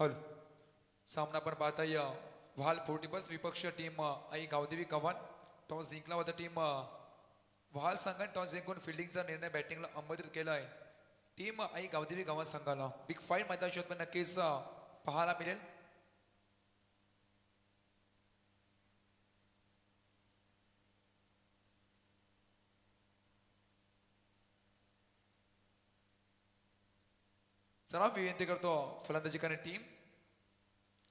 हल सामना पण पाहता या व्हाल फोर्टिबस विपक्ष टीम आई गावदेवी गव्हाण टॉस जिंकला होता टीम व्हाल संघाने टॉस जिंकून फिल्डिंगचा निर्णय बॅटिंगला आमंत्रित केला आहे. टीम आई गावदेवी गव्हाण संघाला बिग फाईट मैदानात नक्कीच पाहायला मिळेल. चला विनंती करतो फलंदाजी करणारी टीम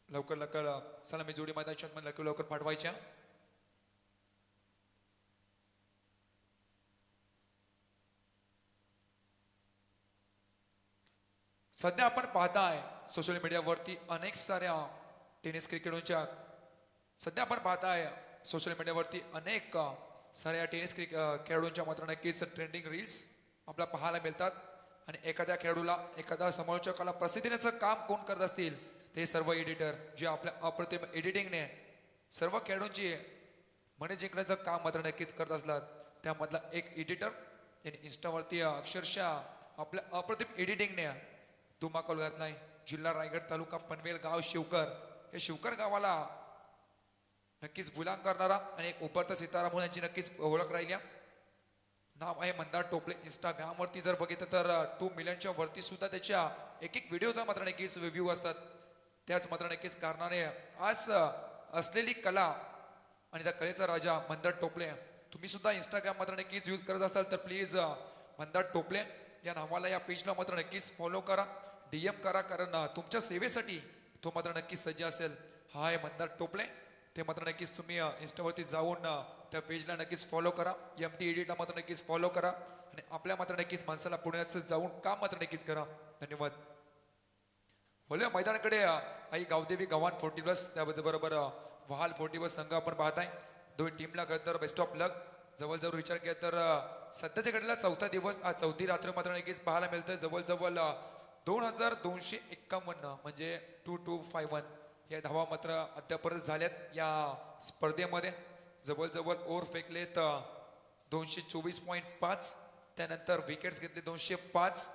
लवकर लवकर सलामी जोडी मैदानात लवकर लवकर पाठवायच्या. सध्या आपण पाहताय सोशल मीडियावरती अनेक साऱ्या टेनिस क्रिकेटच्या सध्या आपण पाहताय सोशल मीडियावरती अनेक साऱ्या टेनिस खेळाडूंच्या मात्र नक्कीच ट्रेंडिंग रील्स आपल्याला पाहायला मिळतात. आणि एखाद्या खेळाडूला एखाद्या समालोचकाला प्रसिद्धी देण्याचं काम कोण करत असतील ते सर्व एडिटर जे आपल्या अप्रतिम एडिटिंगने सर्व खेळाडूंची मने जिंकण्याचं काम मात्र नक्कीच करत असतात. त्यामधला एक एडिटर त्यांनी इन्स्टावरती अक्षरशः आपल्या अप्रतिम एडिटिंगने धुमाकूळ घातलाय. जिल्हा रायगड तालुका पनवेल गाव शिवकर हे शिवकर गावाला नक्कीच बुलांग करणारा आणि एक उभरता सितारा म्हणून यांची नक्कीच ओळख राहिल्या. नाव आहे मंदार टोपले. इंस्टाग्रामवरती जर बघितलं तर 2 मिलियनच्या वरती सुद्धा त्याच्या एक एक व्हिडिओचा मात्र नक्कीच व्ह्यू असतात. त्याच मात्र नक्कीच कारणाने आज असलेली कला आणि त्या कलेचा राजा मंदार टोपले तुम्ही सुद्धा इंस्टाग्राम मात्र नक्कीच यूज करत असाल तर प्लीज मंदार टोपले या नावाला या पेजला मात्र नक्कीच फॉलो करा, DM करा, कारण तुमच्या सेवेसाठी तो मात्र नक्कीच सज्ज असेल. हा आहे मंदार टोपले. ते मात्र नक्कीच तुम्ही इंस्टावरती जाऊन त्या पेजला नक्कीच फॉलो करा. MT एडिटला मात्र नक्कीच फॉलो करा आणि आपल्या मात्र नक्कीच माणसाला पुण्याचं जाऊन काम मात्र नक्कीच करा. धन्यवाद. बोलूया मैदानाकडे आई गावदेवी गव्हाण 40+ त्याबरोबर व्हाल 40+ संघ आपण पाहताय. दोन टीमला खरं तर बेस्ट ऑफ लक. जवळजवळ विचार केला तर सध्याच्या घडीला चौथा दिवस चौथी रात्र मात्र नक्कीच पाहायला मिळतं. जवळजवळ 2251 म्हणजे 2251 या धावा मात्र अद्यापर्यंत झाल्यात या स्पर्धेमध्ये. जवळजवळ ओव्हर फेकलेत 224.5. त्यानंतर विकेट्स घेतले 205.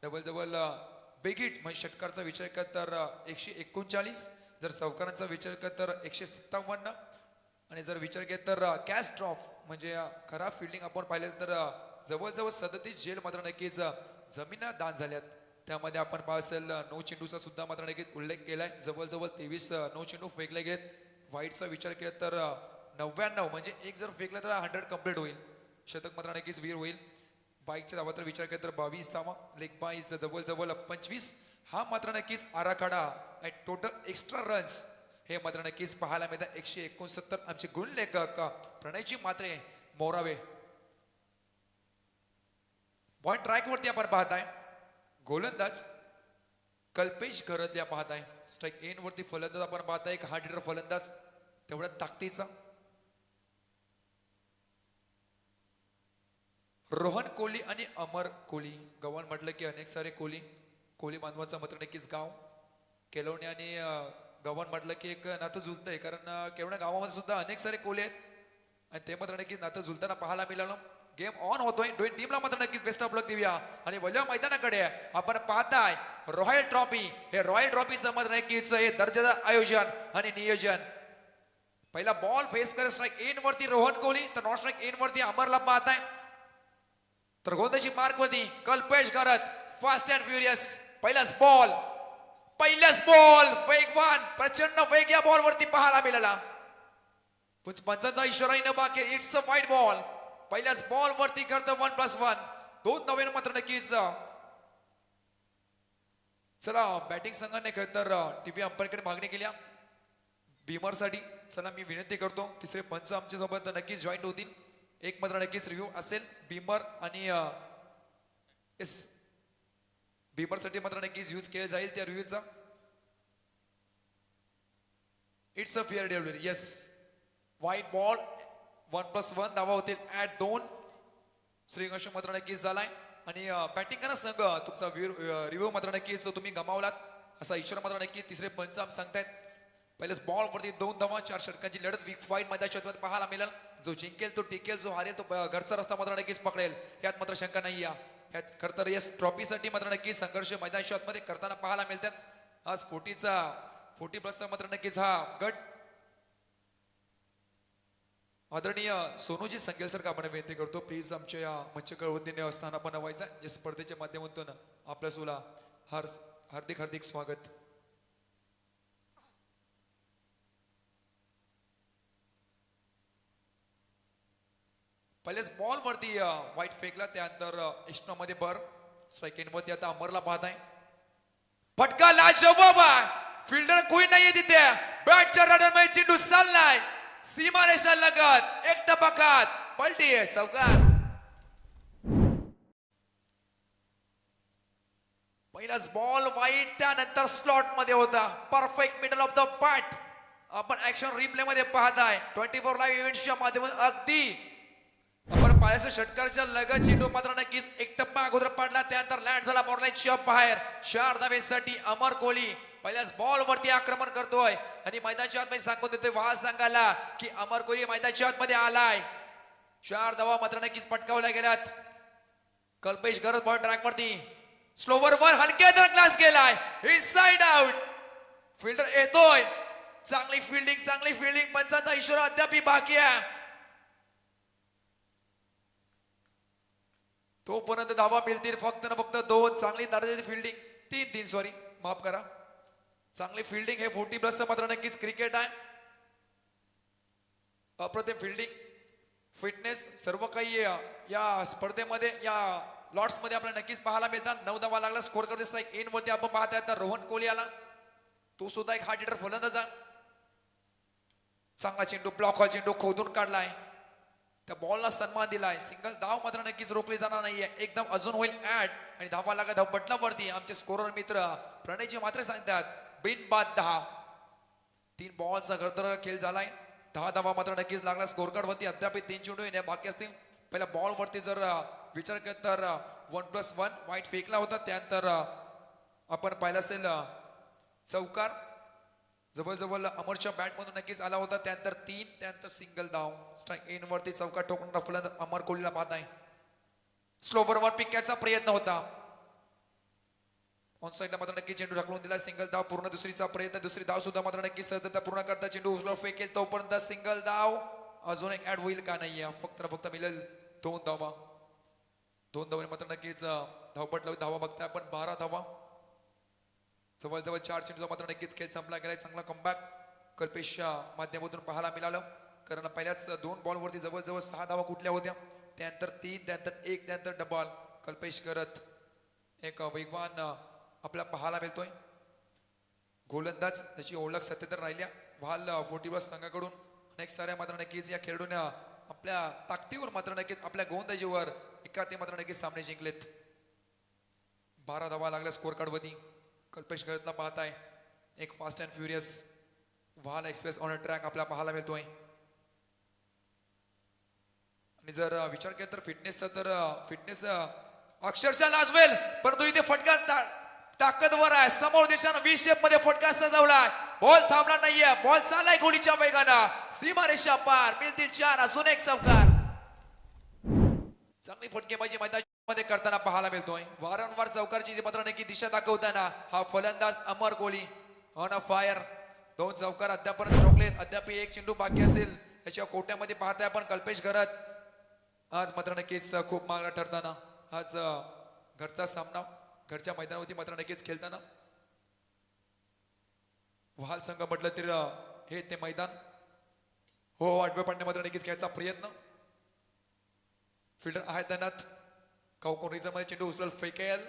जवळजवळ बिग हिट म्हणजे षटकारचा विचार केला तर 139. जर चौकारांचा विचार केला तर 157. आणि जर विचार केला तर कॅच ड्रॉप म्हणजे खराब फिल्डिंग आपण पाहिलं तर जवळजवळ 37 झेल मात्र नक्कीच जमिना दान झाल्यात. त्यामध्ये आपण पाहिलं असेल 9 चेंडूचा सुद्धा मात्र नक्कीच उल्लेख केलाय. जवळजवळ 23 9 चेंडू फेकले गेलेत. वाईटचा विचार केला तर 99 म्हणजे एक जर फेकला तर 100 कंप्लीट होईल. शतक मात्र नक्कीच वीर होईल. बाईकच्या धावा तर विचार केला तर 22 धावा. लेग बाईज जवळजवळ 25. हा मात्र नक्कीच आराखडा टोटल एक्स्ट्रा रन्स हे मात्र नक्कीच पाहायला मिळतात. 169 आमचे गुण लेखक प्रणयजी मात्रे मोरावे. पॉइंट ट्रॅक वरती आपण पाहताय गोलंदाज कल्पेश घरत या पाहताय. स्ट्राईक एन वरती फलंदाज आपण पाहताय एक हार्ड हिटर फलंदाज तेवढ्या ताकदीचा रोहन कोहली आणि अमर कोहली. गव्हाण म्हटलं की अनेक सारे कोहली बांधवाचा मात्र नक्कीच गाव. केलवणे आणि गव्हाण म्हटलं की एक नातं जुळतंय कारण केवढ्या गावामध्ये सुद्धा अनेक सारे कोहली आहेत आणि ते मात्र नक्कीच नातं जुळताना पाहायला मिळालं. गेम ऑन होतोय. दोन टीमला मात्र नक्कीच बेस्ट ऑफ लक देऊया. आणि वल्या मैदानाकडे आपण पाहताय रॉयल ट्रॉफी. हे रॉयल ट्रॉफीचं मात्र नक्कीच हे दर्जाचं आयोजन आणि नियोजन. पहिला बॉल फेस करत स्ट्राईक एन वरती रोहन कोहली तर नॉन स्ट्राईक एन वरती अमरला पाहताय. तर गोंदाची मार्क वरती कल्पेश घरत फास्ट अँड फ्युरियस. पहिलाच बॉल वेगवान प्रचंड वेग या बॉल वरती पाहायला मिळाला. पंचांचा इशाराही न बाकी. इट्स अ वाईट बॉल. पहिल्याच बॉल वरती करतं 1+1. 2 नव्यानं मात्र नक्कीच. चला बॅटिंग संघाने खरं तर टीव्ही अंपायरकडे मागणी केल्या बीमर साठी. चला मी विनंती करतो तिसरे पंच आमच्या सोबत नक्कीच जॉईंट होतील. एक मात्र नक्कीच रिव्ह्यू असेल बीमर आणि बीमर साठी मात्र नक्कीच यूज केला जाईल त्या रिव्ह्यूचा. It's a fair delivery. Yes white ball 1+1 धावा होतील ऍट 2. श्रीगंश मात्र नक्कीच झालाय आणि बॅटिंग करा संघ तुमचा रिव्ह्यू मात्र नक्कीच तुम्ही गमावलात असा इशारा मात्र नक्की तिसरे पंच आम सांगतायत. पहिल्याच बॉल वरती 2 धावा 4 षटकांची लढत वीक फाईट मैदानात पाहायला मिळेल. जो जिंकेल तो टिकेल, जो हारेल तो घरचा रस्ता मात्र नक्कीच पकडेल यात मात्र शंका नाही. या खरं तर यस ट्रॉफीसाठी मात्र नक्कीच संघर्ष मैदानाच्या आतमध्ये करताना पाहायला मिळतात. आज 40 प्लसचा मात्र नक्कीच हा गट आदरणीय सोनूजी संगेल सर का आपण विनंती करतो प्लीज आमच्या या मच्छकर वतीने असताना पण व्हायचा या स्पर्धेच्या माध्यमातून आपल्या सुला हार्दिक हार्दिक स्वागत. पहिलेच बॉल वरती वाईट फेकला त्यानंतर एक्स्ट्रा मध्ये बर स्ट्राईक एंड वरती आता अमरला पाहत आहे. फटका लाजवाब आहे. फिल्डर कोणी नाहीये तिथे. बॅटच्या रडर मध्ये चेंडू चाललाय सीमारेषा लगत एक टपकात पलटी आहे चौकार. पहिलाच बॉल वाईट त्यानंतर स्लॉट मध्ये होता perfect middle of the bat. आपण ऍक्शन रिप्ले मध्ये पाहताय 24 लाईव्ह इव्हेंट्सच्या माध्यमातून अगदी आपण पायाच्या षटकारच्या लगत चेंडू मात्र नक्कीच एक टप्पा अगोदर पडला त्यानंतर लँड झाला बॉललाईनच्या बाहेर. 4 धावेसाठी अमर कोहली पहिल्याच बॉल वरती आक्रमण करतोय आणि मैदानाच्या आतमध्ये सांगून देतोय वाह सांगायला की अमर कोहली मैदानाच्या आतमध्ये आलाय. 4 धावा मात्र नक्कीच पटकावल्या गेल्यात. कल्पेश गरज बॉल ट्रॅक वरती स्लोवर वर हलक्या दर क्लास गेलाय इनसाइड आउट. फिल्डर येतोय चांगली फिल्डिंग पंचाचा इशारा अद्याप बाकी आहे. तोपर्यंत धावा मिळतील फक्त ना फक्त 2. चांगली दर्जाची फिल्डिंग 3 सॉरी माफ करा चांगली फिल्डिंग हे 40 प्लस मात्र नक्कीच क्रिकेट आहे. अप्रतिम फिल्डिंग फिटनेस सर्व काही या स्पर्धेमध्ये या लॉट्स मध्ये आपल्याला नक्कीच पाहायला मिळतात. 9 धावा लागला स्कोर करते स्ट्राईक एंड वरती आपण पाहताय आता रोहन कोहली आला. तो सुद्धा एक हार्ड हिटर फलंदाज आहे. चांगला चेंडू ब्लॉक हा चेंडू खोदून काढलाय त्या बॉलला सन्मान दिलाय. सिंगल धाव मात्र नक्कीच रोखली जाणार नाहीये एकदम अजून होईल ऍड आणि धावा लागत धाव बटला वरती आमचे स्कोरर मित्र प्रणयजी मात्र सांगतात बिन बाद 10. 3 बॉलचा गडतर खेळ झालाय. 10 धावा मात्र नक्कीच लागला स्कोर कार्ड वरती अद्याप 3 चेंडू येणे बाकी असतील. पहिल्या बॉल वरती जर विचार केला तर 1+1 वाईट फेकला होता त्यानंतर आपण पाहिलं असेल चौकार जवळजवळ अमरच्या बॅट मधून नक्कीच आला होता त्यानंतर 3 त्यानंतर सिंगल धाव स्ट्राईक एंड वरती चौकार ठोकून फलंदाज अमर कोहलीला पाहत आहे. स्लोवर वर पिकायचा प्रयत्न होता ऑन साइडला मात्र नक्की चेंडू ढकलून दिला. सिंगल धाव पूर्ण दुसरीचा प्रयत्न दुसरी धाव सुद्धा मात्र नक्की सहजता पूर्ण करता चेंडू उचलून फेकेल तोपर्यंत सिंगल धाव अजून एक ऍड होईल का नाहीये फक्त मिळेल 2 धावा. 2 धावांनी मात्र नक्कीच धावपट लावली. धावा बघताय आपण 12 धावा जवळजवळ 4 चेंडू मात्र नक्कीच खेळ संपला गेलाय. चांगला कमबॅक कल्पेशच्या माध्यमातून पाहायला मिळालं कारण पहिल्याच 2 बॉल वरती जवळजवळ 6 धावा कुठल्या होत्या त्यानंतर 3 त्यानंतर 1 त्यानंतर डबल कल्पेश करत एक वेगवान आपला पाहायला मिळतोय. गोलंदाज त्याची ओळख सत्तेतर राहिल्या व्हाल 40 संघाकडून अनेक साऱ्या मात्र नक्कीच या खेळाडूने आपल्या ताकदीवर मात्र नक्कीच आपल्या गोलंदाजीवर एकाते मात्र नक्कीच सामने जिंकलेत. 12 धावा लागल्या स्कोर कार्ड वरती. कल्पेश करतला पाहत आहे एक फास्ट अँड फ्युरियस व्हाल एक्सप्रेस ऑन ट्रॅक आपल्याला पाहायला मिळतोय. आणि जर विचार केला तर फिटनेसचा तर फिटनेस अक्षरशः लाजवेल परंतु इथे फटका ताकदवर आहे. समोर दिशेनं 20 शेप मध्ये फटका सजवलाय. बॉल थांबला नाहीये बॉल चाललाय गोलीच्या वेगानं सीमारेषा पार मिळतील 4 अजून एक चौकार. चांगली फटकेबाजी मैदानामध्ये करताना पाहायला मिळतोय. वारंवार चौकारची मात्र नक्की दिशा दाखवताना हा फलंदाज अमर कोहली ऑन अ फायर. 2 चौकार अद्यापर्यंत ठोकलेत अद्याप 1 चेंडू बाकी असेल याच्या कोट्यामध्ये पाहताय आपण कल्पेश घरत आज मात्र नक्कीच खूप मागला ठरताना आज घरचा सामना घरच्या मैदानावरती मात्र नक्कीच खेळताना व्हाल संघ म्हटलं तर हे ते मैदान हो 8व्या पांड्या मात्र नक्कीच खेळायचा प्रयत्न. फिल्डर आहे तैनात काउकोन रिझन मध्ये चेंडू उचल फेकेल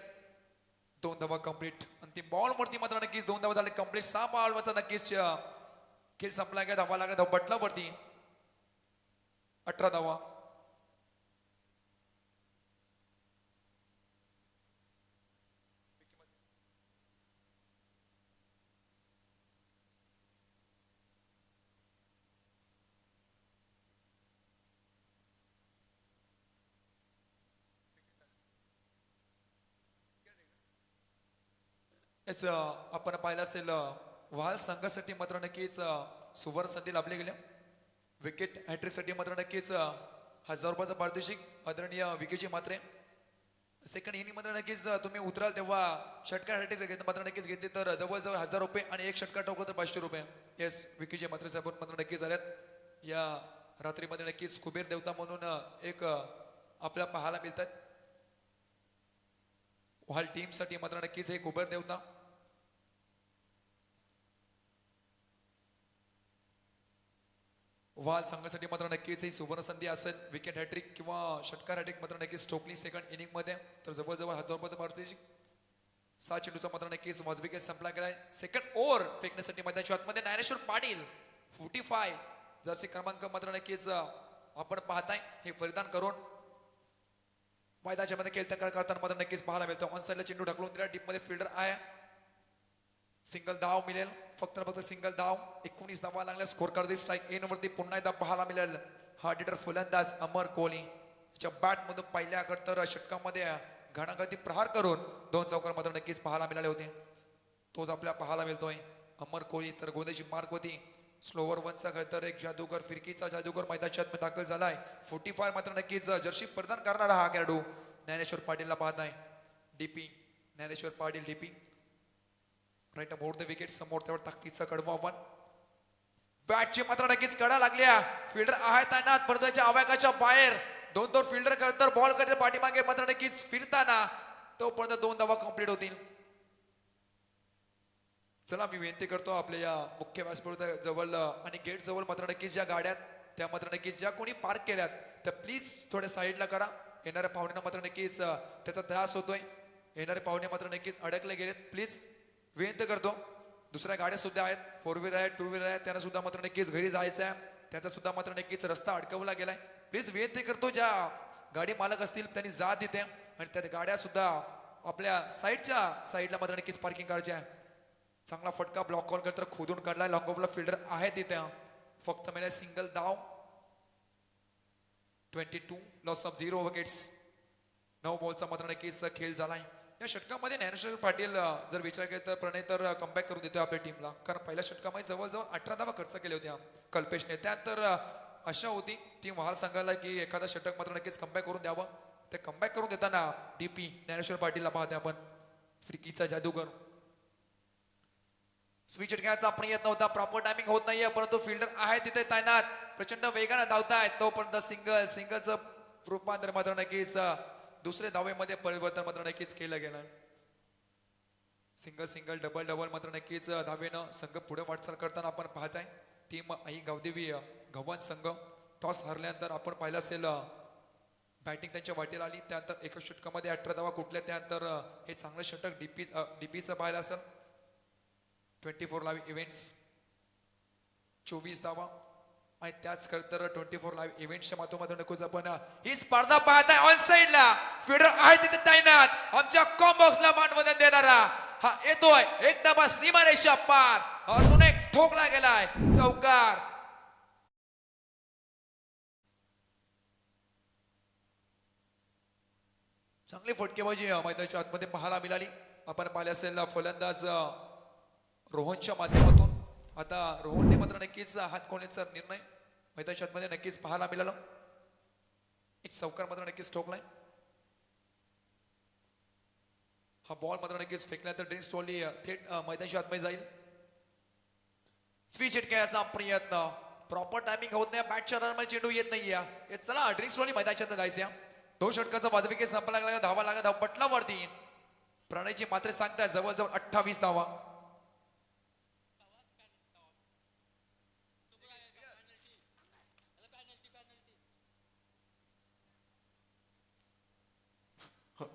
2 धावा कंप्लीट. अंतिम बॉल वरती मात्र नक्कीच 2 धावा झाले कंप्लीट. 6 बॉल वरचा नक्कीच खेळ संपला गेला. धावा लागला धाव बटला वरती 18 धावा. याच आपण पाहिलं असेल व्हाल संघासाठी मात्र नक्कीच सुवर्ण संधी लाभली गेल्या. विकेट हॅट्रिक साठी मात्र नक्कीच 1000 रुपयाचा पारितोषिक आदरणीय विकेची मात्रे सेकंड इनिंग मध्ये नक्कीच तुम्ही उतराल तेव्हा षटकार हॅट्रिक घेतलं मात्र नक्कीच घेतली तर जवळजवळ 1000 रुपये आणि एक षटकार ठोकलं तर 500 रुपये. येस विकीचे मात्र साहेब मात्र नक्कीच झाल्यात या रात्रीमध्ये. नक्कीच कुबेर देवता म्हणून एक आपल्याला पाहायला मिळतात. व्हाल टीम साठी मात्र नक्कीच हे कुबेर देवता. वाल संघासाठी मात्र नक्कीच ही सुवर्ण संधी असेल. विकेट हॅट्रिक किंवा षटकार हॅट्रिक मात्र नक्कीच टोकली सेकंड इनिंग मध्ये तर जवळजवळ 1000 रुपये भारतीय 7 चेंडूचा मात्र नक्कीच वाज विकेट संपला गेलाय. सेकंड ओव्हर फेकण्यासाठी मैदानाच्या आतमध्ये ज्ञानेश्वर पाटील 45 जर्सी क्रमांक मात्र नक्कीच आपण पाहताय हे परिधान करून मैदानाच्या मध्ये खेळता करताना मात्र नक्कीच पाहायला मिळतो. ऑन साईडला चेंडू ढकलून दिला. डीप मध्ये फिल्डर आहे. सिंगल धाव मिळेल फक्त सिंगल धाव. 19 धावा लागल्या. स्कोर कार्ड स्ट्राईक एन वरती पुन्हा एकदा पाहायला मिळेल हार्ड हिटर फलंदाज अमर कोहली च्या बॅट मधून पहिल्या तर षटकामध्ये घणाघाती प्रहार करून 2 चौकार मात्र नक्कीच पाहायला मिळाले होते. तोच आपल्याला पाहायला मिळतोय अमर कोहली. तर गोंद्याची मार्क होती स्लोवर वनचा तर एक जादूगर फिरकीचा जादूगर मैदानाच्या आत दाखल झालाय. 45 मात्र नक्कीच जर्सी प्रदान करणारा हा खेळाडू ज्ञानेश्वर पाटीलला पाहताय. DP Dnyaneshwar Patil DP right mode the wicket समोर त्यावर ताकदीचा कडवा आपण बॅटची मात्र नक्कीच कडा लागल्या. फिल्डर आहे तैनात परंतु याच्या आवाकाच्या बाहेर 2 फिल्डर करतर बॉल करत पाठीमागे मात्र नक्कीच फिरताना तोपर्यंत 2 धावा कंप्लीट होतील. चला मी विनंती करतो आपल्या या मुख्य व्यासपीठ जवळ आणि गेट जवळ मात्र नक्कीच ज्या गाड्यात त्या मात्र नक्कीच ज्या कोणी पार्क केल्यात त्या प्लीज थोड्या साईडला करा. येणाऱ्या पाहुण्यांना मात्र नक्कीच त्याचा त्रास होतोय. येणारे पाहुणे मात्र नक्कीच अडकले गेलेत. प्लीज विनंती करतो. दुसऱ्या गाड्या सुद्धा आहेत 4 व्हीलर आहेत 2 व्हीलर आहेत त्यांना सुद्धा मात्र नक्कीच घरी जायचं आहे. त्याचा सुद्धा मात्र नक्कीच रस्ता अडकवला गेलाय. प्लीज विनंती करतो ज्या गाडी मालक असतील त्यांनी जात देते आणि त्या गाड्या सुद्धा आपल्या साईडला मात्र नक्कीच पार्किंग करायची आहे. चांगला फटका ब्लॉक कॉल करत खोदून काढलाय. लॉंग ऑफला फिल्डर आहे तिथे फक्त मिळाले सिंगल धाव. 22 लॉस ऑफ 0 विकेट्स. 9 बॉलचा मात्र नक्कीच खेळ झालाय. या षटकामध्ये ज्ञानेश्वर पाटील जर विचार केला तर प्रणय तर कमबॅक करून देतोय आपल्या टीमला. कारण पहिल्या षटकामध्ये जवळजवळ 18 धावा खर्च केले होत्या कल्पेशने. त्यानंतर अशा होती टीम वाहाल संघाला की एखादा षटक मात्र नक्कीच कमबॅक करून द्यावं. ते कमबॅक करून देताना डीपी ज्ञानेश्वर पाटीलला पाहते आपण. फ्रिकीचा जादूगर. स्विच घ्यायचा प्रयत्न होता. प्रॉपर टायमिंग होत नाहीये परंतु फिल्डर आहे तिथे तैनात. प्रचंड वेगाने धावतायत तोपर्यंत सिंगलचं रूपांतर मात्र नक्कीच दुसरे धावेमध्ये परिवर्तन मात्र नक्कीच केलं गेलं. सिंगल डबल मात्र नक्कीच धावेनं संघ पुढे वाटचाल करताना आपण पाहताय. टीम आई गावदेवी गव्हाण संघ टॉस हरल्यानंतर आपण पाहिलं असेल बॅटिंग त्यांच्या वाटेला आली. त्यानंतर एका षटकामध्ये 18 धावा कुठल्या. त्यानंतर हे चांगलं षटक डीपीचं पाहिलं असेल. 24 लाईव्ह इव्हेंट्स 24 धावा आणि त्याच तर 24 लाईव्ह इव्हेंट्सच्या माध्यमातून नकोच आपण ही स्पर्धा पाहताय. ऑन साइडला फिल्डर आहे तिथे तैनात. आमच्या कॉम्बॉक्सला मानवंदन देणारा हा येतोय. एक धावा सीमारेषा पार. अजून एक ठोकला गेलाय चौकार. चांगली फटकेबाजी मैदानाच्या आतमध्ये पाहायला मिळाली. आपण पाहिले असेल फलंदाज रोहनच्या माध्यमातून. आता रोहनने मात्र नक्कीच हात कोणीचा निर्णय मैदानाच्या आतमध्ये नक्कीच पाहायला मिळाला. एक चौकार मात्र नक्कीच ठोकलाय. हा बॉल मात्र नक्कीच फेकल्यानंतर ड्रिंक स्टॉली थेट मैदानाच्या आतमध्ये जाईल. स्विच हिट खेळायचा प्रयत्न प्रॉपर टायमिंग होत नाही. बॅटच्या रनमध्ये चेंडू येत नाहीये. चला ड्रिंक स्टॉली मैदानाच्या आत जायचं. 2 षटकाचा वाजविके संपला लागला. धावा लागला धाव पटलावरती. प्रणयची मात्र सांगताय जवळजवळ 28 धावा.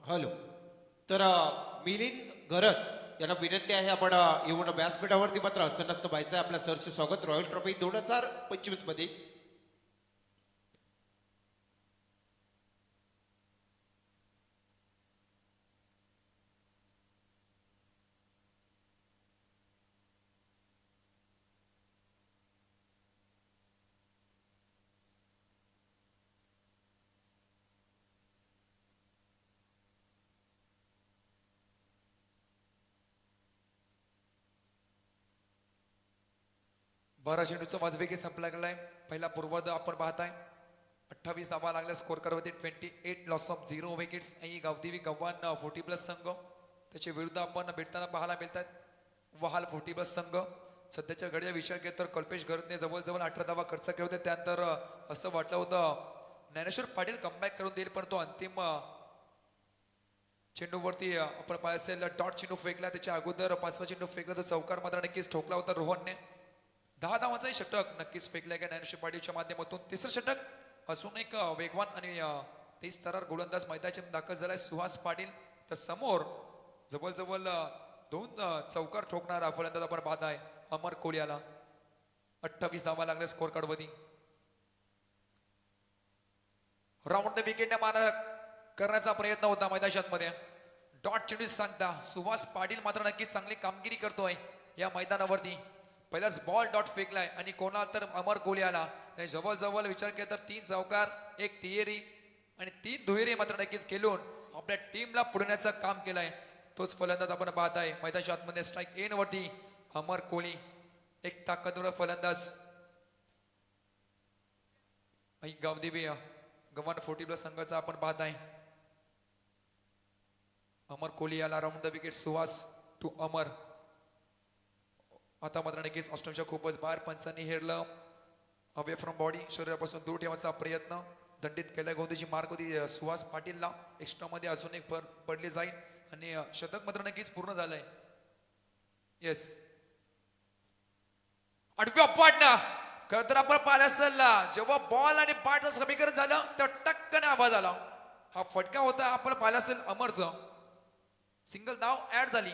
हॅलो. तर मिलिंद घरत यांना विनंती आहे आपण येऊन व्यासपीठावरती मात्र असं नसतं व्हायचं. आपल्या सरचे स्वागत रॉयल ट्रॉफी 2025 मध्ये. बारा चेंडूचा वाजवेगी संपला गेलाय. पहिला पूर्वार्ध आपण पाहताय. 28 धावा लागल्या स्कोर करवते 28 लॉस ऑफ 0 विकेट्स आणि गावदेवी गव्हाण 40 प्लस संघ त्याच्या विरुद्ध आपण भेटताना पाहायला मिळतात वहाल 40 प्लस संघ. सध्याच्या घडीचा विचार केला तर कल्पेश गरजने जवळजवळ 18 धावा खर्च केले होते. त्यानंतर असं वाटलं होतं ज्ञानेश्वर पाटील कमबॅक करून देईल पण तो अंतिम चेंडूवरती आपण पाहिलं असेल डॉट चेंडू फेकला. त्याच्या अगोदर 5वा चेंडू फेकला तर चौकार मात्र नक्कीच ठोकला होता रोहनने. 10 धावांचाही षटक नक्कीच फेकले का ज्ञानेश्वर पाटीलच्या माध्यमातून. तिसरं षटक अजून एक वेगवान आणि 23 थरार गोलंदाज मैदानात दाखल झालाय सुहास पाटील. तर समोर जवळजवळ 2 चौकार ठोकणारा फलंदाज आपण पाहत आहे अमर कोलियाला. 28 धावा लागल्या स्कोर कार्ड वरती. राऊंड द विकेटने मारा करण्याचा प्रयत्न होता मैदानात मध्ये. डॉट चेंडू सांगता सुहास पाटील मात्र नक्कीच चांगली कामगिरी करतोय या मैदानावरती. पहिलाच बॉल डॉट फेकलाय आणि कोणा तर अमर कोलियाला त्याने जवळजवळ विचार केला तर 3 चौकार 1 तिहेरी आणि 3 दुहेरी मात्र नक्कीच खेळून आपल्या टीमला पुढण्याचं काम केलंय. तोच फलंदाज आपण पाहत आहे मैदानाच्या आतमध्ये स्ट्राईक एन वरती अमर कोहली एक ताकदवर फलंदाज. गावदेवी गव्हाण 40 प्लस संघाचा आपण पाहत आहे अमर कोहली याला round the wicket Suhas to Amar. आता मात्र नक्कीच ऑस्ट्रेलियाच्या खूपच बाहेर पंचांनी हेरलं अवे फ्रॉम बॉडी शरीरापासून दूर ठेवायचा प्रयत्न दंडित केला. गोंदीची मार्क होती सुहास पाटीलला. एक्स्ट्रा मध्ये अजून एक पडली जाईल आणि शतक मात्र नक्कीच पूर्ण झालंय. येस 8व्या पाटना खरं तर आपण पाहिलं असेल जेव्हा बॉल आणि बॅटचं समीकरण झालं तेव्हा टक्कन आवाज आला. हा फटका होता आपण पाहिलं असेल अमरचं. सिंगल धाव ऍड झाली.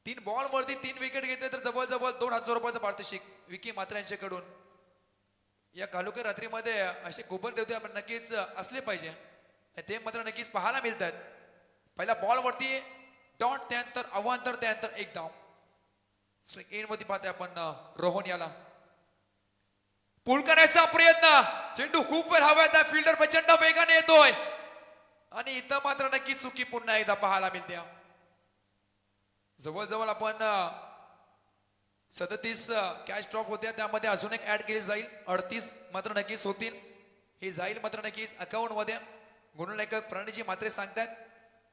3 बॉल वरती 3 विकेट घेतले तर जवळजवळ 2,000 रुपयाचं पारितोषिक विकी मात्रे यांच्याकडून. या कालोखी रात्रीमध्ये असे गोबर देवते आपण नक्कीच असले पाहिजे ते मात्र नक्कीच पाहायला मिळतात. पहिला बॉल वरती डॉट त्यानंतर अवांतर त्यानंतर 1 धाव. स्ट्राईक एन वरती पाहतोय आपण रोहन याला. पूल करायचा प्रयत्न चेंडू खूप वेळ हवाय फिल्डर प्रचंड वेगाने येतोय आणि इथं मात्र नक्की चुकी पुन्हा एकदा पाहायला मिळते. जवळजवळ आपण 37 कॅच ड्रॉप होत्या त्यामध्ये अजून एक ऍड केली जाईल 38 मात्र नक्कीच होतील. हे जाईल मात्र नक्कीच अकाउंट मध्ये. गुणलेखक प्रणीजी मात्रे सांगतात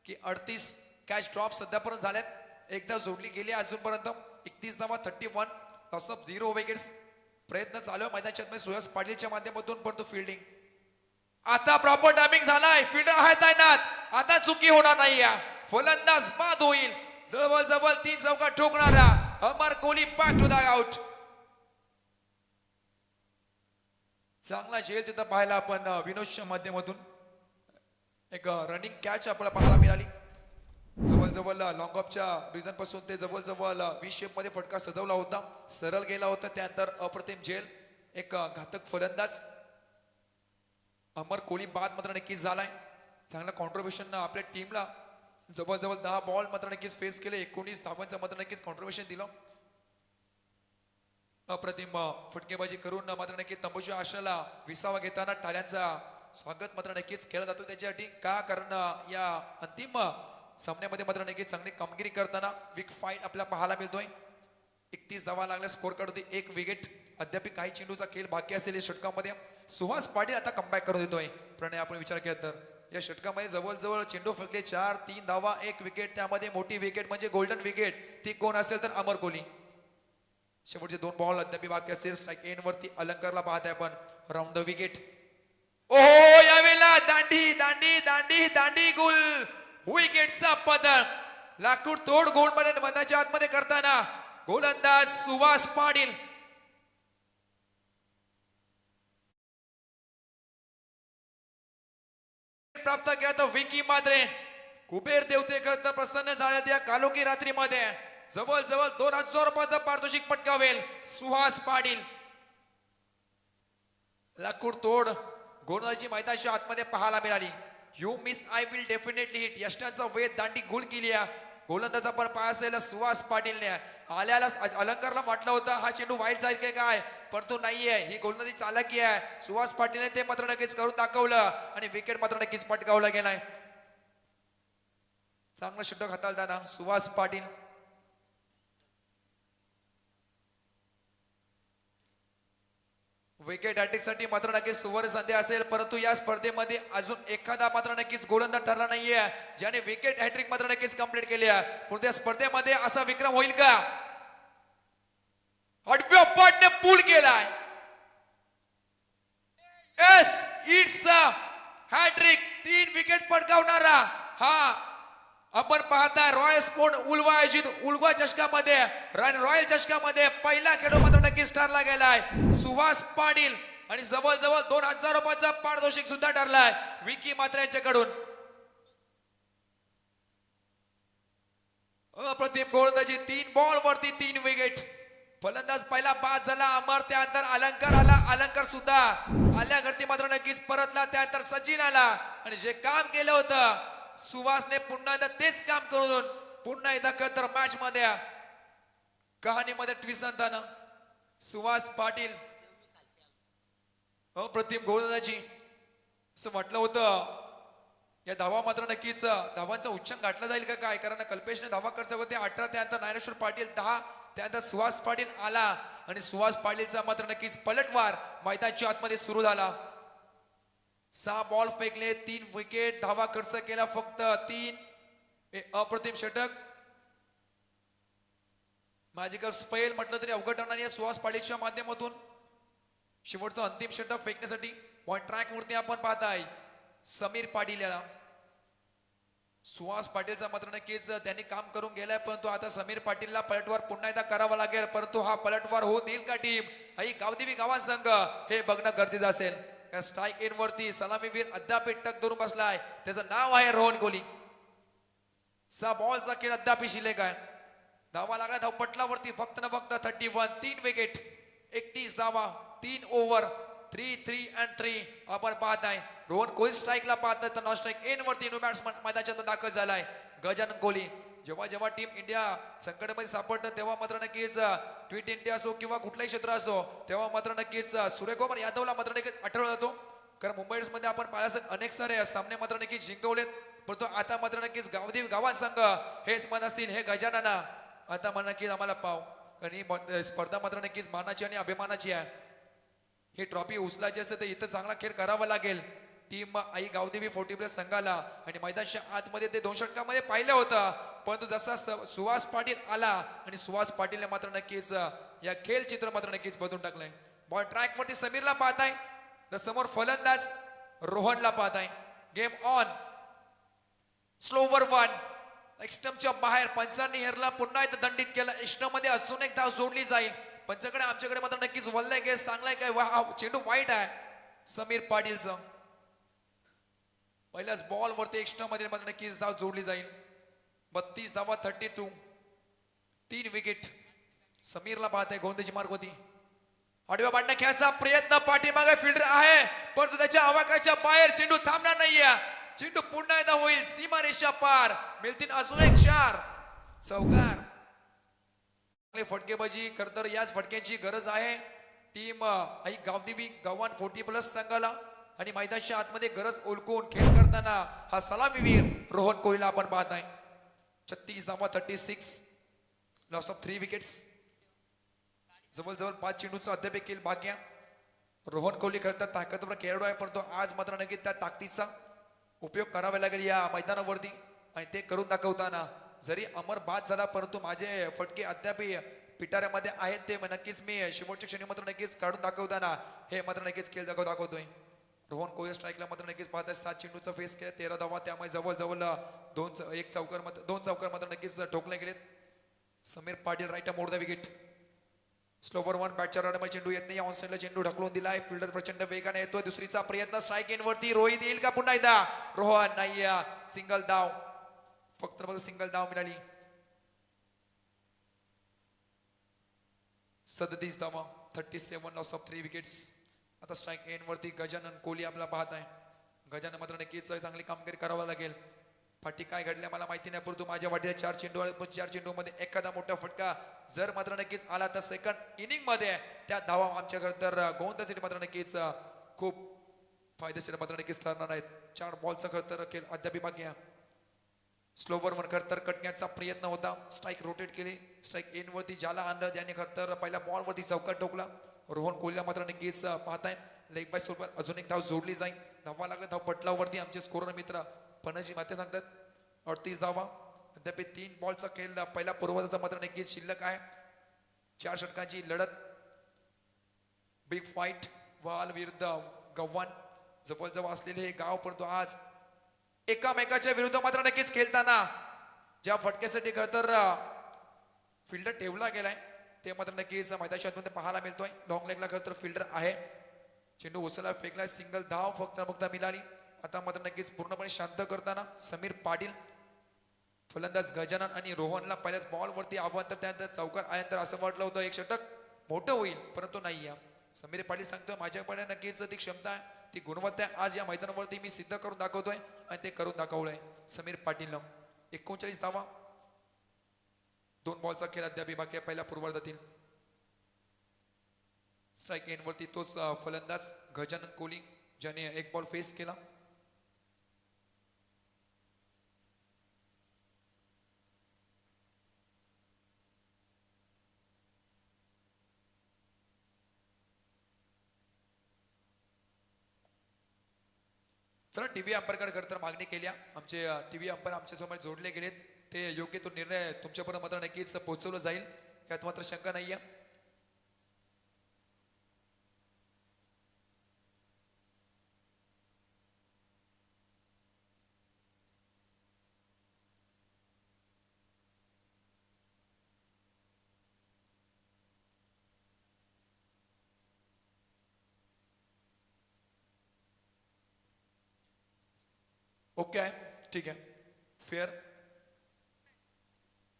की 38 कॅच ड्रॉप सध्यापर्यंत झाल्यात. एकदा जोडली गेली अजूनपर्यंत 31 धावा 31 लॉस ऑफ 0 विकेट्स. प्रयत्न चालू आहे मैदानाच्या सुहास पाटीलच्या माध्यमातून पण तो फिल्डिंग. आता प्रॉपर टायमिंग झालाय. फिल्डर आहे तैनात. आता चुकी होणार नाही. फलंदाज बाद होईल. जवळ 3 चौका ठोकणारा Amar Kohli back to the out. चांगला झेल तिथं पाहायला आपण विनोदच्या माध्यमातून. एक रनिंग कॅच आपल्याला पाहायला मिळाली. जवळजवळ लॉंग ऑफच्या रिझन पासून ते जवळजवळ व्ही शेप मध्ये फटका सजवला होता. सरळ गेला होता. त्यानंतर अप्रतिम झेल. एक घातक फलंदाज अमर कोहली बाद मात्र नक्कीच झालाय. चांगला कॉन्ट्रीब्युशन आपल्या टीमला. जवळजवळ 10 बॉल मात्र नक्कीच फेस केले. 19 धावांचं मात्र नक्कीच कॉन्ट्रीब्युशन दिलं. अप्रतिम फटकेबाजी करून मात्र नक्कीच तंबूच्या आशेला विसावा घेताना टाळ्यांचा स्वागत मात्र नक्कीच केला जातो त्याच्यासाठी. का कारण या अंतिम सामन्यामध्ये मात्र नक्कीच चांगली कामगिरी करताना विक फाईट आपल्याला पाहायला मिळतोय. 31 धावा लागल्या स्कोर कार्ड होती 1 विकेट. अद्याप काही चेंडूचा खेळ बाकी असेल या षटकामध्ये. सुहास पाटील आता कमबॅक करून देतोय. प्रणय आपण विचार केला तर या षटकामध्ये जवळजवळ चेंडू फेकले 4 3 धावा 1 विकेट. त्यामध्ये मोठी विकेट म्हणजे गोल्डन विकेट ती कोण असेल तर अमर कोहली. शेवटचे 2 बॉल अद्याप बाकी असतील. स्ट्राईक एन वरती अलंकारला पाहताय आपण राऊंड द विकेट. ओहो यावेळेला दांडी दांडी दांडी दांडी गुल विकेटचा पदक लाकूड तोड गोल मध्ये मनाच्या आतमध्ये करताना गोलंदाज सुहास पाटील. प्राप्त केला तर विकी मात्रे. कुबेर देवते करता प्रसन्न झाल्यात या कालोखी रात्रीमध्ये. जवळजवळ 2,000 रुपयाचं पारितोषिक पटकावेल सुहास पाटील. लाकूड तोड गोलंदाजी मैदानाच्या आतमध्ये पाहायला मिळाली. You miss I will definitely hit यष्टांचा वेध दांडी गोल केली. गोलंदाज आपण पाय असलेला सुहास पाटीलने आल्याला अलंकारला म्हटलं होतं हा चेंडू वाईट जाईल की काय पण तो नाहीये. ही गोलंदाजी चालाकी आहे. सुहास पाटीलने ते मात्र नक्कीच करून दाखवलं आणि विकेट मात्र नक्कीच पटकावला गेलाय. चांगलं षटक हाताळताना सुहास पाटील. विकेट हॅट्रिक साठी मात्र नक्कीच सुवर्ण संधी असेल, परंतु या स्पर्धेमध्ये अजून एखादा मात्र नक्कीच गोलंदाज ठरला नाहीये ज्याने विकेट हॅट्रिक मात्र नक्कीच कंप्लीट केली आहे. परंतु या स्पर्धेमध्ये असा विक्रम होईल का? 8व्या पाटने पूल केलाय. Yes it's a hattrick. 3 wicket पटकावणारा हा आपण पाहताय रॉयल स्पोर्ट उल्वा आयोजित उल्वा चषकामध्ये रॉयल चषकामध्ये पहिला खेळाडू मात्र नक्कीच ठरला गेलाय सुहास पाटील आणि जवळजवळ 2000 रुपयाचा पारितोषिक सुद्धा ठरलाय विकी मात्र यांच्याकडून. अप्रतिम गोलंदाजी. 3 बॉल वरती 3 विकेट. फलंदाज पहिला बाद झाला अमर, त्यानंतर अलंकार आला, अलंकार सुद्धा आल्यावरती मात्र नक्कीच परतला, त्यानंतर सचिन आला आणि जे काम केलं होतं सुहासने पुन्हा एकदा तेच काम करून पुन्हा एकदा तर मॅच मध्ये कहाणीमध्ये ट्विस्ट आणताना सुहास पाटील अप्रतिम गोलंदाजी. असं म्हटलं होतं या धावा मात्र नक्कीच धावांचा उच्चांक गाठला जाईल का काय, कारण कल्पेशने धावा खर्च होते 18, त्यानंतर ज्ञानेश्वर पाटील 10, त्यानंतर सुहास पाटील आला आणि सुहास पाटीलचा मात्र नक्कीच पलटवार मैदानाच्या आतमध्ये सुरू झाला. 6 बॉल फेकले, 3 विकेट, धावा खर्च केला फक्त 3. अप्रतिम षटक. मॅजिकल स्पेल म्हटलं तरी अवघड ठरणार या सुहास पाटीलच्या माध्यमातून शेवटचं अंतिम षटक फेकण्यासाठी पॉइंट ट्रॅक वरती आपण पाहताय समीर पाटील याला. सुहास पाटीलचा मात्र नक्कीच त्यांनी काम करून गेलाय, परंतु आता समीर पाटीलला पलटवार पुन्हा एकदा करावा लागेल, परंतु हा पलटवार होऊन येईल का टीम आई गावदेवी गावात संघ हे बघणं गरजेचं असेल. स्ट्राईक इन वरती सलामीवीर अद्याप टक धरून बसलाय, त्याचं नाव आहे रोहन कोहली. 6 बॉलचा खेळ अद्याप शिल्लक आहे. धावा लागला धावपटलावरती फक्त न फक्त 31. 3 विकेट 31 धावा 3 ओव्हर 3 आपण पाहत आहे. रोहन कोहली स्ट्राईकला पाहत तर नॉन स्ट्राईक इन वरती न्यू बॅट्समन मैदानात दाखल झालाय गजानन कोहली. जेव्हा जेव्हा टीम इंडिया संकटामध्ये सापडतं तेव्हा मात्र नक्कीच ट्विट इंडिया असो किंवा कुठलाही क्षेत्र असो तेव्हा मात्र नक्कीच सूर्यकुमार यादवला मात्र नक्कीच आठवलं जातो, कारण मुंबई इंडियन्स मध्ये आपण पाहिलं अनेक सारे सामने मात्र नक्कीच जिंकवलेत, परंतु आता मात्र नक्कीच गावदेवी गावात संघ हेच मन असतील हे गजानना आता मला नक्कीच आम्हाला पाव, कारण ही स्पर्धा मात्र नक्कीच मानाची आणि अभिमानाची आहे. ही ट्रॉफी उचलायची असते तर इथं चांगला खेळ करावा लागेल टीम आई गावदेवी 40+ संघाला. आणि मैदानाच्या आतमध्ये ते 2 षटकामध्ये पाहिलं होतं, परंतु जसा सुहास पाटील आला आणि सुहास पाटीलने मात्र नक्कीच या खेळ चित्र मात्र नक्कीच बदलून टाकलंय. बॉल ट्रॅक वरती समीरला पाहताय, तर समोर फलंदाज रोहनला पाहताय. Game on. स्लोवर 1 एक्स्टमच्या बाहेर पंचांनी हेरला, पुन्हा एकदा दंडित केला. एक्स्ट्रामध्ये अजून एक धाव जोडली जाईल. पंचाकडे आमच्याकडे मात्र नक्कीच वल्लाय काय चांगलाय काय चेंडू वाईट आहे समीर पाटीलचं. पहिल्याच बॉल वरती एक्स्ट्रा मध्ये मात्र नक्कीच धाव जोडली जाईल. 32 धावा 32. 3 विकेट. समीरला पाहताय गोंधळची मार्ग होती. आडव्या पाडण्या खेळायचा प्रयत्न पाठीमागे फिल्डर आहे, परंतु त्याच्या आवाकाच्या बाहेर चेंडू थांबणार नाहीये. चेंडू पुन्हा एकदा होईल सीमारेषा पार. मिळतील अजून एक 4 चौकार. फटकेबाजी खरतर याच फटक्यांची गरज आहे टीम आई गावदेवी गावान 40+ संघाला. आणि मैदानाच्या आतमध्ये गरज ओळखून खेळ करताना हा सलामीवीर रोहन कोहलीला आपण पाहत आहे. 36 धावा 36. Loss of 3 wickets. जवळजवळ 5 चेंडूचा अद्याप देखील भाग्य. रोहन कोहली खरतर ताकदवर खेळाडू आहे, परंतु आज मात्र नक्की त्या ताकदीचा उपयोग करावा लागेल या मैदानावरती. आणि ते करून दाखवताना जरी अमर बाद झाला, परंतु माझे फटके अद्याप पिटाऱ्यामध्ये आहेत, ते नक्कीच मी शेवटच्या क्षणी मात्र नक्कीच काढून दाखवताना हे मात्र नक्कीच खेळ दाखवतोय. रोहन कोहली स्ट्राईकला मात्र नक्कीच पाहताय. 7 चेंडूचा फेस केला 13 धावा, त्यामुळे जवळजवळ 2 चौकार मात्र नक्कीच ठोकले गेलेत. Sameer Patil right mode the wicket. Slower 1 बॅटच्या रडामध्ये चेंडू येत नाही, ऑन साईडला चेंडू ढकलून दिलाय. फिल्डर प्रचंड वेगाने येतोय. दुसरीचा प्रयत्न स्ट्राईक इन वरती. रोहित येईल का पुन्हा एकदा? रोहन नाही, सिंगल धाव. फक्त सिंगल धाव मिळाली. 37 धावा 37. Loss of 3 wickets. आता स्ट्राईक एन वरती गजानन कोहली आपला पाहत आहे. गजानन मात्र नक्कीच चांगली कामगिरी करावं लागेल. फाटी काय घडल्या मला माहिती नाही, परंतु माझ्या वाटीला 4 चेंडू आले, पण 4 चेंडू मध्ये एखादा मोठा फटका जर मात्र नक्कीच आला तर सेकंड इनिंग मध्ये त्या धावा आमच्याकडे तर गोंदासाठी मात्र नक्कीच खूप फायदेशीर मात्र नक्कीच ठरणार आहेत. 4 बॉलचा खरतर खेळ अद्याप बाकी आहे. स्लोवर वर खरतर कटण्याचा प्रयत्न होता. स्ट्राईक रोटेट केली. स्ट्राईक एन वरती ज्याला आणलं त्याने खरतर पहिल्या बॉल वरती चौकार ठोकला. रोहन कोहलीला मात्र नक्कीच पाहताय लेग बाय स्वरूपात अजून एक धाव जोडली जाईल. धावा लागल्या धाव पटलावरती आमचे स्कोरर मित्र पणजी माते सांगतात 38 धावा. अद्याप 3 बॉलचा खेळ पहिल्या पूर्वार्धाचा मात्र नक्कीच शिल्लक आहे. 4 षटकांची लढत. बिग फाईट वाल विरुद्ध गव्हाण जवळजवळ असलेले हे गाव, परंतु आज एकामेकाच्या विरुद्ध मात्र नक्कीच खेळताना ज्या फटक्यासाठी खरं तर फिल्डर ठेवला गेलाय ते मात्र नक्कीच मैदानाच्या आतमध्ये पाहायला मिळतोय. लॉंग लेगला खरं तर फिल्डर आहे. चेंडू उचलला फेकला सिंगल धाव फक्त मिळाली. आता मात्र नक्कीच पूर्णपणे शांत करताना समीर पाटील फलंदाज गजानन आणि रोहनला पहिल्याच बॉल वरती आव्हान, तर त्यानंतर चौकार आल्यानंतर असं वाटलं होतं एक षटक मोठं होईल, परंतु नाही. समीर पाटील सांगतोय माझ्याकडे नक्कीच ती क्षमता आहे, ती गुणवत्ता आहे. आज या मैदानावरती मी सिद्ध करून दाखवतोय आणि ते करून दाखवलंय समीर पाटीलनं. 39 धावा. 2 बॉलचा खेळ अद्याप बाकी आहे पहिल्या पूर्वार्धातील. स्ट्राईक एंड वरती तोच फलंदाज गजानन कोहली ज्याने 1 बॉल फेस केला. चला टीव्ही अंपायरकडे खरं तर मागणी केली. आमचे टीव्ही अंपायर आमच्या समोर जोडले गेलेत. ते योग्य तो निर्णय तुमच्यापर्यंत मात्र नक्कीच पोहोचवलं जाईल, यात मात्र शंका नाहीये. ओके आहे, ठीक आहे, फेअर.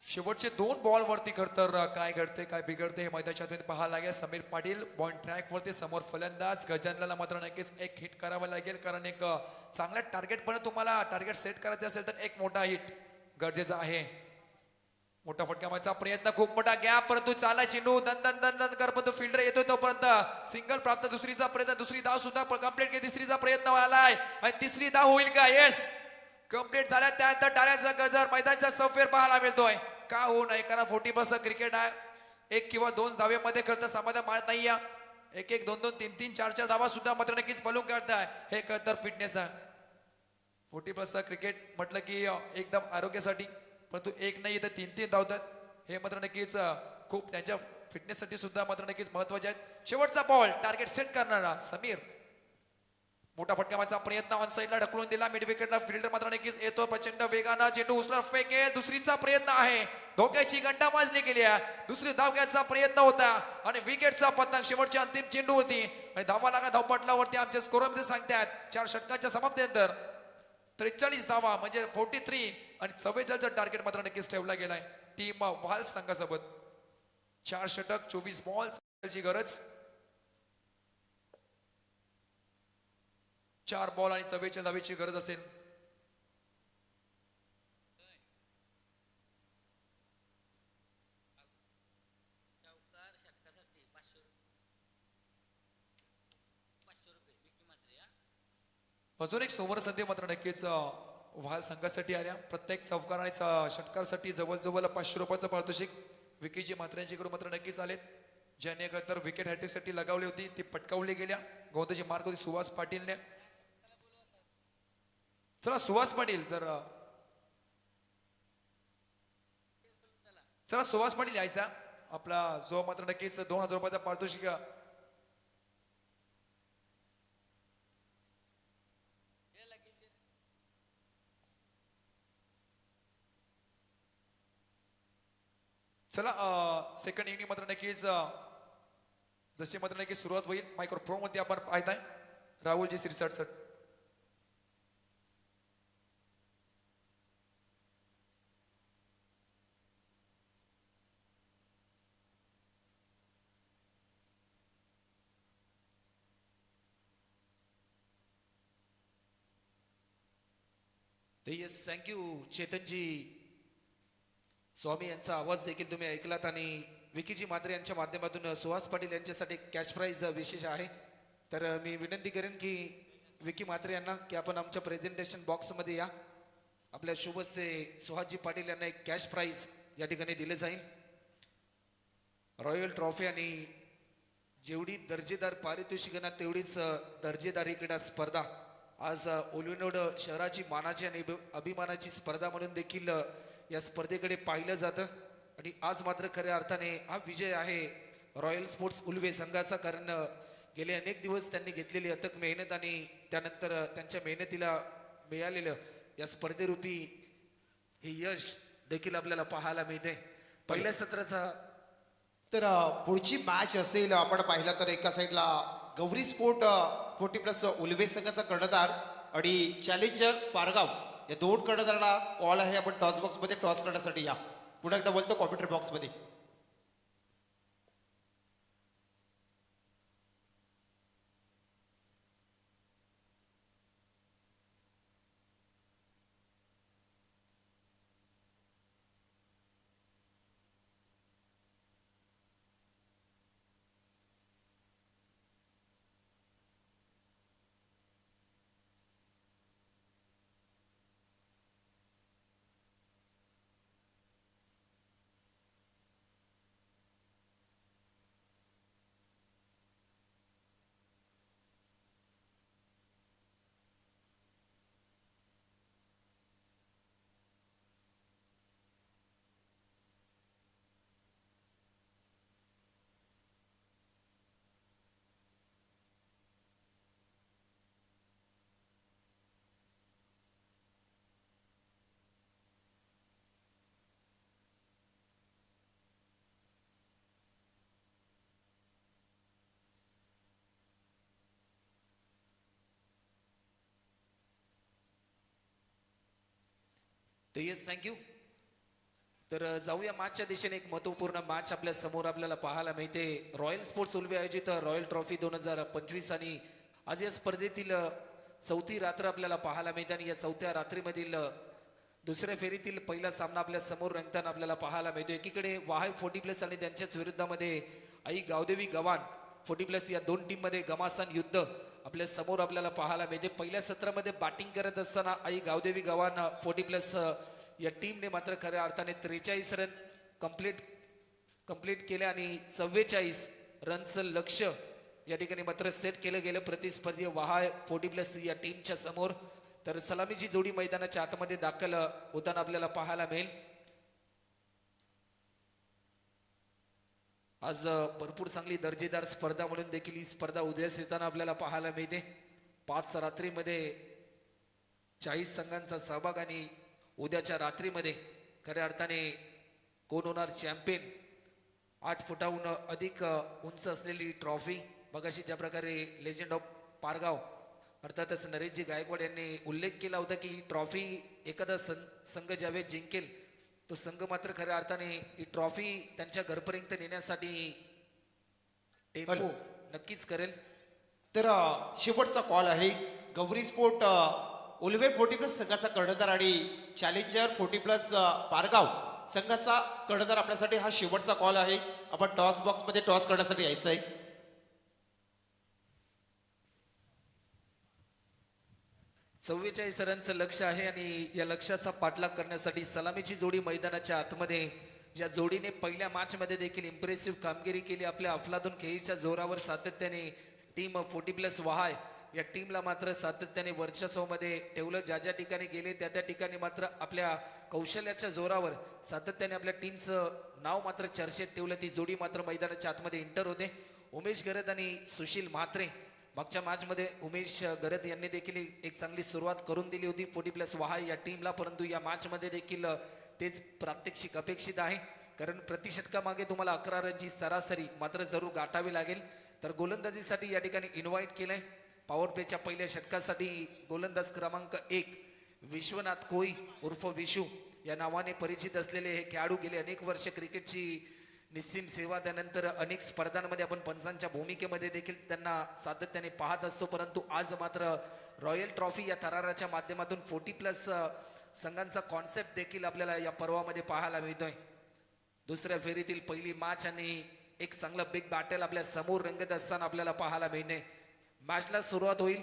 शेवटचे 2 बॉल वरती खरं तर काय घडते काय बिघडते हे मैदानाच्या आतमध्ये पाहायला लागेल. समीर पाटील पॉइंट ट्रॅक वरती समोर फलंदाज गजाननला मात्र नक्कीच एक हिट करावं लागेल, कारण एक चांगला टार्गेट पण तुम्हाला टार्गेट सेट करायचं असेल तर एक मोठा हिट गरजेचा आहे. मोठा फटका मारायचा प्रयत्न, खूप मोठा गॅप, परंतु चाला चेंडू दन दन दन दन कर, परंतु फिल्डर येतोय तोपर्यंत सिंगल प्राप्त. दुसरीचा प्रयत्न, दुसरी धाव सुद्धा कंप्लीट केली. तिसरीचा प्रयत्न आलाय आणि तिसरी धाव होईल का? येस, कंप्लीट झाल्या. त्यानंतर टाळ्यांचा गजर मैदानाच्या सफेर पाहायला मिळतोय. का होऊ नये, कारण 40+ क्रिकेट आहे. 1 किंवा 2 धावेमध्ये खरं तर समाधान मारत नाही. 1-1, 2-2, 3-3, 4-4 धावा सुद्धा मात्र नक्कीच पलून काढताय. हे खरं तर फिटनेस आहे. 40+ क्रिकेट म्हटलं की एकदम आरोग्यासाठी, परंतु 1 नाही तर 3-3 धावतात. हे मात्र नक्कीच खूप त्यांच्या फिटनेससाठी सुद्धा मात्र नक्कीच महत्वाचे आहेत. शेवटचा बॉल टार्गेट सेट करणारा समीर. मोठा फटका मारण्याचा प्रयत्न ऑन साईडला ढकलून दिला. मिड विकेटला फिल्डर मात्र नक्कीच येतो प्रचंड वेगानं. चेंडू उचलून फेकेल. दुसरीचा प्रयत्न आहे. धोक्याची घंटा वाजली गेली आहे. दुसरी धाव घ्यायचा प्रयत्न होता आणि विकेटचा पतंग. शेवटची अंतिम चेंडू होती आणि धावा लागा धावपटलावरती आमचे स्कोरमध्ये सांगतात 4 षटकांच्या समाप्तीनंतर 43 धावा म्हणजे 43 आणि 44चं टार्गेट मात्र नक्कीच ठेवला गेलाय टीम वाल संघासोबत. 4 षटक 24 बॉलची गरज. 4 बॉल आणि 44 धावेची गरज असेल. अजून एक सुवर्ण संधी मात्र नक्कीच वाल संघासाठी आल्या. प्रत्येक चौकार आणि षटकासाठी जवळजवळ 500 रुपयाचं पारितोषिक विकीची मात्र्यांच्याकडून मात्र नक्कीच आलेत. ज्याने तर विकेट हॅट्रिकसाठी लगावली होती ती पटकावली गेल्या. गोंदाची मार्क होती सुहास पाटीलने. चला सुहास पाटील चला सुहास पाटील यायचा आपला, जो मात्र नक्कीच 2000 रुपयाचा पारितोषिक. चला सेकंड इनिंग मात्र नक्कीच जशी मात्र नक्कीच सुरुवात होईल. मायक्रोफोन मध्ये आपण पाहताय Rahulji Sirsat sir. Yes, thank you Chetanji स्वामी यांचा आवाज देखील तुम्ही ऐकलात. आणि विकीजी म्हात्रे यांच्या माध्यमातून सुहास पाटील यांच्यासाठी कॅश प्राईज विशेष आहे. तर मी विनंती करेन की विकी म्हात्रे यांना की आपण आमच्या प्रेझेंटेशन बॉक्समध्ये या. आपल्या शुभस्य सुहासजी पाटील यांना एक कॅश प्राईज या ठिकाणी दिले जाईल. रॉयल ट्रॉफी आणि जेवढी दर्जेदार पारितोषिकांना तेवढीच दर्जेदार क्रीडा स्पर्धा आज ओलिनोड शहराची मानाची आणि अभिमानाची स्पर्धा म्हणून देखील या स्पर्धेकडे पाहिलं जातं आणि आज मात्र खऱ्या अर्थाने हा विजय आहे रॉयल स्पोर्ट्स उल्वे संघाचा. कारण गेले अनेक दिवस त्यांनी घेतलेली अथक मेहनत आणि त्यानंतर त्यांच्या मेहनतीला मिळालेलं या स्पर्धेरूपी हे यश देखील आपल्याला पाहायला मिळते. पहिल्या सत्राचा तर पुढची मॅच असेल आपण पाहिला तर एका साईडला गौरी स्पोर्ट 40+ उल्वे संघाचा कर्णधार आणि चॅलेंजर पारगाव या दोन कर्णधारांना कॉल आहे. आपण टॉस बॉक्स मध्ये टॉस करण्यासाठी या. पुन्हा एकदा बोलतो कॉम्प्युटर बॉक्स मध्ये. तर येस थँक्यू. तर जाऊया मॅचच्या दिशेने. एक महत्वपूर्ण मॅच आपल्या समोर आपल्याला पाहायला मिळते. रॉयल स्पोर्ट्स उल्वे आयोजित रॉयल ट्रॉफी 2025 आणि आज या स्पर्धेतील चौथी रात्र आपल्याला पाहायला मिळते आणि या चौथ्या रात्रीमधील दुसऱ्या फेरीतील पहिला सामना आपल्या समोर रंगताना आपल्याला पाहायला मिळतो. एकीकडे वाहाय 40+ आणि त्यांच्याच विरुद्धामध्ये आई गावदेवी गव्हाण 40+ या दोन टीम मध्ये घमासान युद्ध आपल्या समोर आपल्याला पाहायला मिळते. पहिल्या सत्रामध्ये बॅटिंग करत असताना आई गावदेवी गव्हाण 40+ या टीमने मात्र खऱ्या अर्थाने 43 रन कंप्लीट केले आणि 44 रनचं लक्ष या ठिकाणी मात्र सेट केलं गेलं प्रतिस्पर्धी वहाय 40+ या टीमच्या समोर. तर सलामीची जोडी मैदानाच्या आतमध्ये दाखल होताना आपल्याला पाहायला मिळेल. आज भरपूर चांगली दर्जेदार स्पर्धा म्हणून देखील ही स्पर्धा उदयास येताना आपल्याला पाहायला मिळते. 5 रात्रीमध्ये 40 संघांचा सहभाग आणि उद्याच्या रात्रीमध्ये खऱ्या अर्थाने कोण होणार चॅम्पियन. 8 फुटाहून अधिक उंच असलेली ट्रॉफी. मगाशी ज्या प्रकारे लेजंड ऑफ पारगाव अर्थातच नरेशजी गायकवाड यांनी उल्लेख केला होता की ही ट्रॉफी एखादा संघ ज्यावेळेस जिंकेल तो संघ मात्र खऱ्या अर्थाने ही ट्रॉफी त्यांच्या घरपर्यंत नेण्यासाठी टेम्पो नक्कीच करेल. तर शेवटचा कॉल आहे. गौरी स्पोर्ट उल्वे 40+ संघाचा कर्णधार आणि चॅलेंजर 40+ पारगाव संघाचा कर्णधार आपल्यासाठी हा शेवटचा कॉल आहे. आपण टॉस बॉक्स मध्ये टॉस करण्यासाठी यायचं आहे. 44 रनचं लक्ष आहे आणि या लक्ष्याचा पाठलाग करण्यासाठी सलामीची जोडी मैदानाच्या आतमध्ये. या जोडीने पहिल्या मॅच मध्ये देखील इम्प्रेसिव्ह कामगिरी केली. आपल्या अफलातून खेळीच्या जोरावर सातत्याने टीम 40+ वहाय या टीमला मात्र सातत्याने वर्चस्वामध्ये ठेवलं. ज्या ज्या ठिकाणी गेले त्या त्या ठिकाणी मात्र आपल्या कौशल्याच्या जोरावर सातत्याने आपल्या टीमचं नाव मात्र चर्चेत ठेवलं. ती जोडी मात्र मैदानाच्या आतमध्ये इंटर होते. उमेश गरद आणि सुशील म्हात्रे. मागच्या मॅच मध्ये उमेश गरद यांनी देखील एक चांगली सुरुवात करून दिली होती 40+ वहाय या टीमला. परंतु या मॅच मध्ये देखील तेच प्रात्यक्षिक अपेक्षित आहे. कारण प्रतिषटकामागे तुम्हाला 11 रनची सरासरी मात्र जरूर गाठावी लागेल. तर गोलंदाजीसाठी या ठिकाणी इन्व्हाइट केलंय. पॉवर प्लेच्या पहिल्या षटकासाठी गोलंदाज क्रमांक 1 विश्वनाथ कोई उर्फ विशू या नावाने परिचित असलेले हे खेळाडू गेले अनेक वर्ष क्रिकेटची निस्सीम सेवा, त्यानंतर अनेक स्पर्धांमध्ये आपण पंचांच्या भूमिकेमध्ये देखील त्यांना सातत्याने पाहत असतो. परंतु आज मात्र रॉयल ट्रॉफी या थराराच्या माध्यमातून 40+ संघांचा कॉन्सेप्ट देखील आपल्याला या पर्वामध्ये पाहायला मिळतोय. दुसऱ्या फेरीतील पहिली मॅच आणि एक चांगला बिग बॅटल आपल्या समोर रंगत असताना आपल्याला पाहायला मिळते. मॅचला सुरुवात होईल.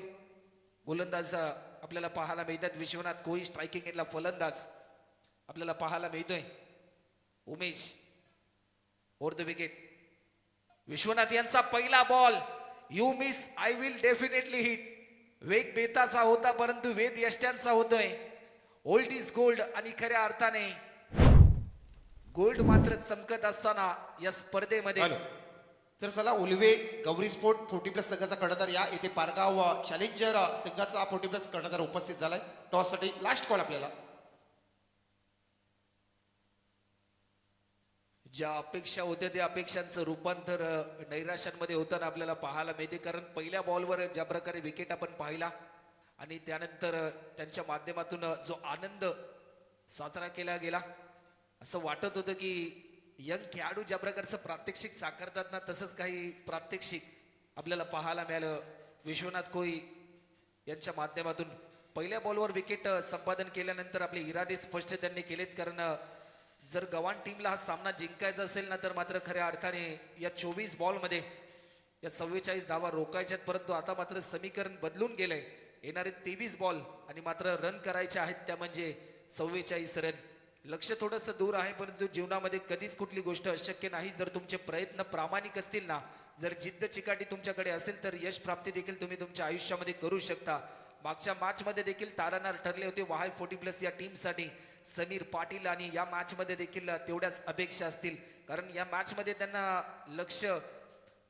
गोलंदाज आपल्याला पाहायला मिळतात विश्वनाथ कोई. स्ट्रायकिंग एंडला फलंदाज आपल्याला पाहायला मिळतोय Umesh over the wicket. Vishwanath यांचा पहिला ball, you miss I will definitely hit. वेग बेताचा होता परंतु वेद यष्ट्यांचा होतोय. ओल्ड इज गोल्ड आणि खऱ्या अर्थाने गोल्ड मात्र चमकत असताना या स्पर्धेमध्ये हॅलो. तर चला उलवे गौरी स्पोर्ट 40+ संघाचा कर्णधार या येथे पारगाव चॅलेंजर संघाचा 40+ कर्णधार उपस्थित झालाय. टॉस साठी लास्ट कॉल आपल्याला. ज्या अपेक्षा होत्या त्या अपेक्षांचं रूपांतर नैराश्यांमध्ये होताना आपल्याला पाहायला मिळते. कारण पहिल्या बॉलवर ज्या प्रकारे विकेट आपण पाहिला आणि त्यानंतर त्यांच्या माध्यमातून जो आनंद साजरा केला गेला, असं वाटत होतं की यंग खेळाडू ज्या प्रकारचं प्रात्यक्षिक साकारतात ना, तसंच काही प्रात्यक्षिक आपल्याला पाहायला मिळालं. विश्वनाथ कोई यांच्या माध्यमातून पहिल्या बॉलवर विकेट संपादन केल्यानंतर आपले इरादे स्पष्ट त्यांनी केलेत. कारण जर गव्हाण टीमला हा सामना जिंकायचा असेल ना, तर मात्र खऱ्या अर्थाने या 24 बॉलमध्ये या 44 धावा रोखायच्यात. परंतु आता मात्र समीकरण बदलून गेलंय. येणारे 23 बॉल आणि मात्र रन करायचे आहेत, त्या म्हणजे 44 रन. लक्ष थोडंसं दूर आहे परंतु जीवनामध्ये कधीच कुठली गोष्ट अशक्य नाही. जर तुमचे प्रयत्न प्रामाणिक असतील ना, जर जिद्द चिकाटी तुमच्याकडे असेल तर यश प्राप्ती देखील तुम्ही तुमच्या आयुष्यामध्ये करू शकता. मागच्या मॅच मध्ये देखील तारणार ठरले होते वाहाय 40+ या टीमसाठी समीर पाटील, आणि या मॅच मध्ये देखील तेवढ्याच अपेक्षा असतील. कारण या मॅच मध्ये त्यांना लक्ष्य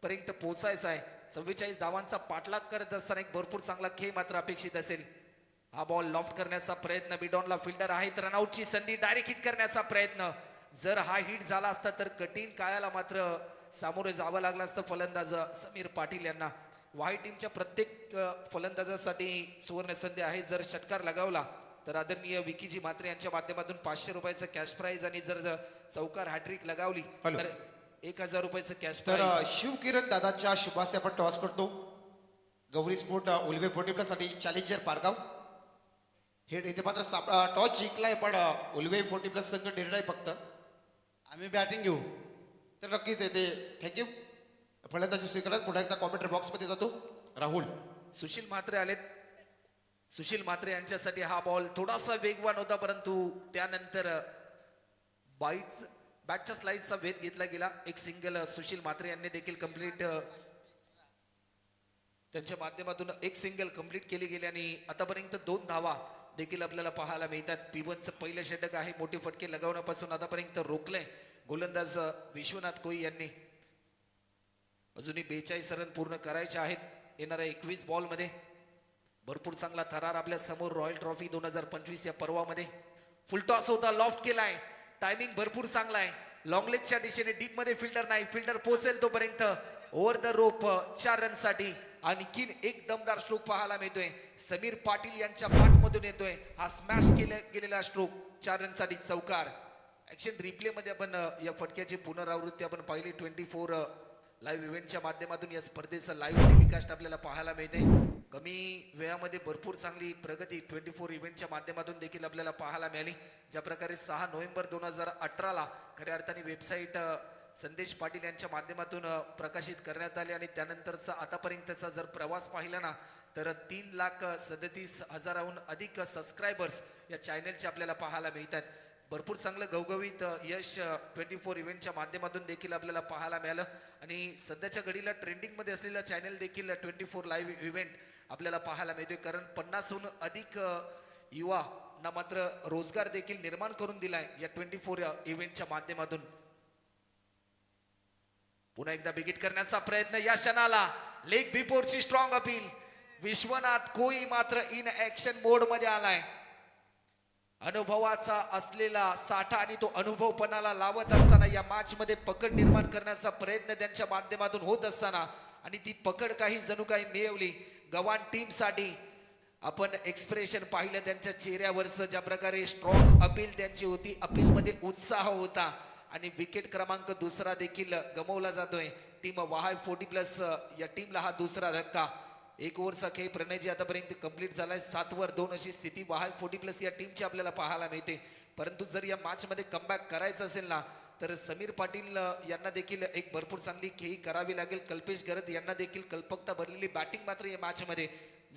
पर्यंत पोहोचायचं आहे. 44 धावांचा पाठलाग करत असताना एक भरपूर चांगला खेळ मात्र अपेक्षित असेल. हा बॉल लॉफ्ट करण्याचा प्रयत्न, बिडॉनला फिल्डर आहेत, रनआउटची संधी, डायरेक्ट हिट करण्याचा प्रयत्न. जर हा हिट झाला असता तर कठीण काळाला मात्र सामोरे जावं लागलं असतं फलंदाज समीर पाटील यांना. वाई टीमच्या प्रत्येक फलंदाजासाठी सुवर्ण संधी आहे. जर षटकार लगावला तर आदरणीय विकीजी मात्रे यांच्या माध्यमातून 500 रुपयाचं कॅश प्राइज, आणि जर चौकार हॅट्रिक लगावली तर 1000 रुपयाचं कॅश तर प्राइज. शिवकिरण दादाच्या शुभासे आपण टॉस करतो. गौरी स्पोर्ट उलवे 40+ साठी चॅलेंजर पारगाव. हे इथे मात्र टॉस जिंकलाय, पण उलवे 40+ संघ निर्णय फक्त आम्ही बॅटिंग घेऊ. तर नक्कीच येते. थँक्यू. फलंदाजी स्वीकारत पुन्हा एकदा कॉमेंट्री बॉक्समध्ये जातो राहुल. सुशील म्हात्रे आलेत. सुशील म्हात्रे यांच्यासाठी हा बॉल थोडासा वेगवान होता परंतु त्यानंतर बॅटच्या स्लाइडचा वेध घेतला गेला. एक सिंगल सुशील म्हात्रे यांनी देखील कंप्लीट, त्यांच्या माध्यमातून एक सिंगल कंप्लीट केली गेली आणि आतापर्यंत 2 धावा देखील आपल्याला पाहायला मिळतात. P1चं पहिलं षटक आहे. मोठे फटके लगावण्यापासून आतापर्यंत रोखलंय गोलंदाज विश्वनाथ कोई यांनी. अजूनही 42 रन पूर्ण करायचे आहेत येणाऱ्या 21 बॉलमध्ये. भरपूर चांगला थरार आपल्या समोर रॉयल ट्रॉफी 2025 या पर्वामध्ये. फुल टॉस होता, लॉफ्ट केलाय, टायमिंग भरपूर चांगला आहे. लॉंग लेगच्या दिशेने डीप मध्ये फिल्डर नाही, फिल्डर पोहोचेल तोपर्यंत ओव्हर द रोप 4 रनसाठी आणखीन एक दमदार स्ट्रोक पाहायला मिळतोय. समीर पाटील यांच्या बॅटमधून येतोय हा स्मॅश गेलेला स्ट्रोक. 4 रनसाठी चौकार. ऍक्शन रिप्ले मध्ये आपण या फटक्याची पुनरावृत्ती आपण पाहिली. 24 लाईव्ह इव्हेंटच्या माध्यमातून या स्पर्धेचं लाईव्ह टेलिकास्ट आपल्याला पाहायला मिळते. कमी वेळामध्ये भरपूर चांगली प्रगती 24 इव्हेंटच्या माध्यमातून देखील आपल्याला पाहायला मिळाली. ज्या प्रकारे 6 नोव्हेंबर 2018ला खऱ्या अर्थाने वेबसाईट संदेश पाटील यांच्या माध्यमातून प्रकाशित करण्यात आले आणि त्यानंतरचा आतापर्यंतचा जर प्रवास पाहिला ना, तर 3,37,000हून अधिक सबस्क्रायबर्स या चॅनलचे आपल्याला पाहायला मिळतात. भरपूर चांगलं घवघवीत यश 24 इव्हेंटच्या माध्यमातून देखील आपल्याला पाहायला मिळालं. आणि सध्याच्या घडीला ट्रेंडिंगमध्ये असलेला चॅनल देखील 24 लाईव्ह इव्हेंट आपल्याला पाहायला मिळतोय. कारण 50हून अधिक युवांना मात्र रोजगार देखील निर्माण करून दिलाय या 24 इव्हेंटच्या माध्यमातून. पुन्हा एकदा बिगिट करण्याचा प्रयत्न या क्षणाला. लेग बिफोरची स्ट्रॉंग अपील. विश्वनाथ कोई मात्र इन ऍक्शन मोड मध्ये आलाय. अनुभवाचा असलेला साठा आणि तो अनुभव पणाला लावत असताना या मॅच मध्ये पकड निर्माण करण्याचा प्रयत्न त्यांच्या माध्यमातून होत असताना आणि ती पकड काही जणू काही मिळवली गव्हाण टीम साठी. आपण एक्सप्रेशन पाहिलं त्यांच्या चेहऱ्यावरचं, ज्या प्रकारे स्ट्रॉंग अपील त्यांची होती. अपील मध्ये उत्साह होता आणि विकेट क्रमांक 2 देखील गमावला जातोय. टीम वाहाय 40+ या टीमला हा दुसरा धक्का. 1 ओव्हरचा खेळ प्रणयजी आतापर्यंत कंप्लीट झालाय. 7वर 2 अशी स्थिती वाहाय 40+ या टीमची आपल्याला पाहायला मिळते. परंतु जर या मॅच मध्ये कमबॅक करायचं असेल ना, तर समीर पाटील यांना देखील एक भरपूर चांगली खेळी करावी लागेल. कल्पेश गरत यांना देखील कल्पकता भरलेली बॅटिंग मात्र या मॅच मध्ये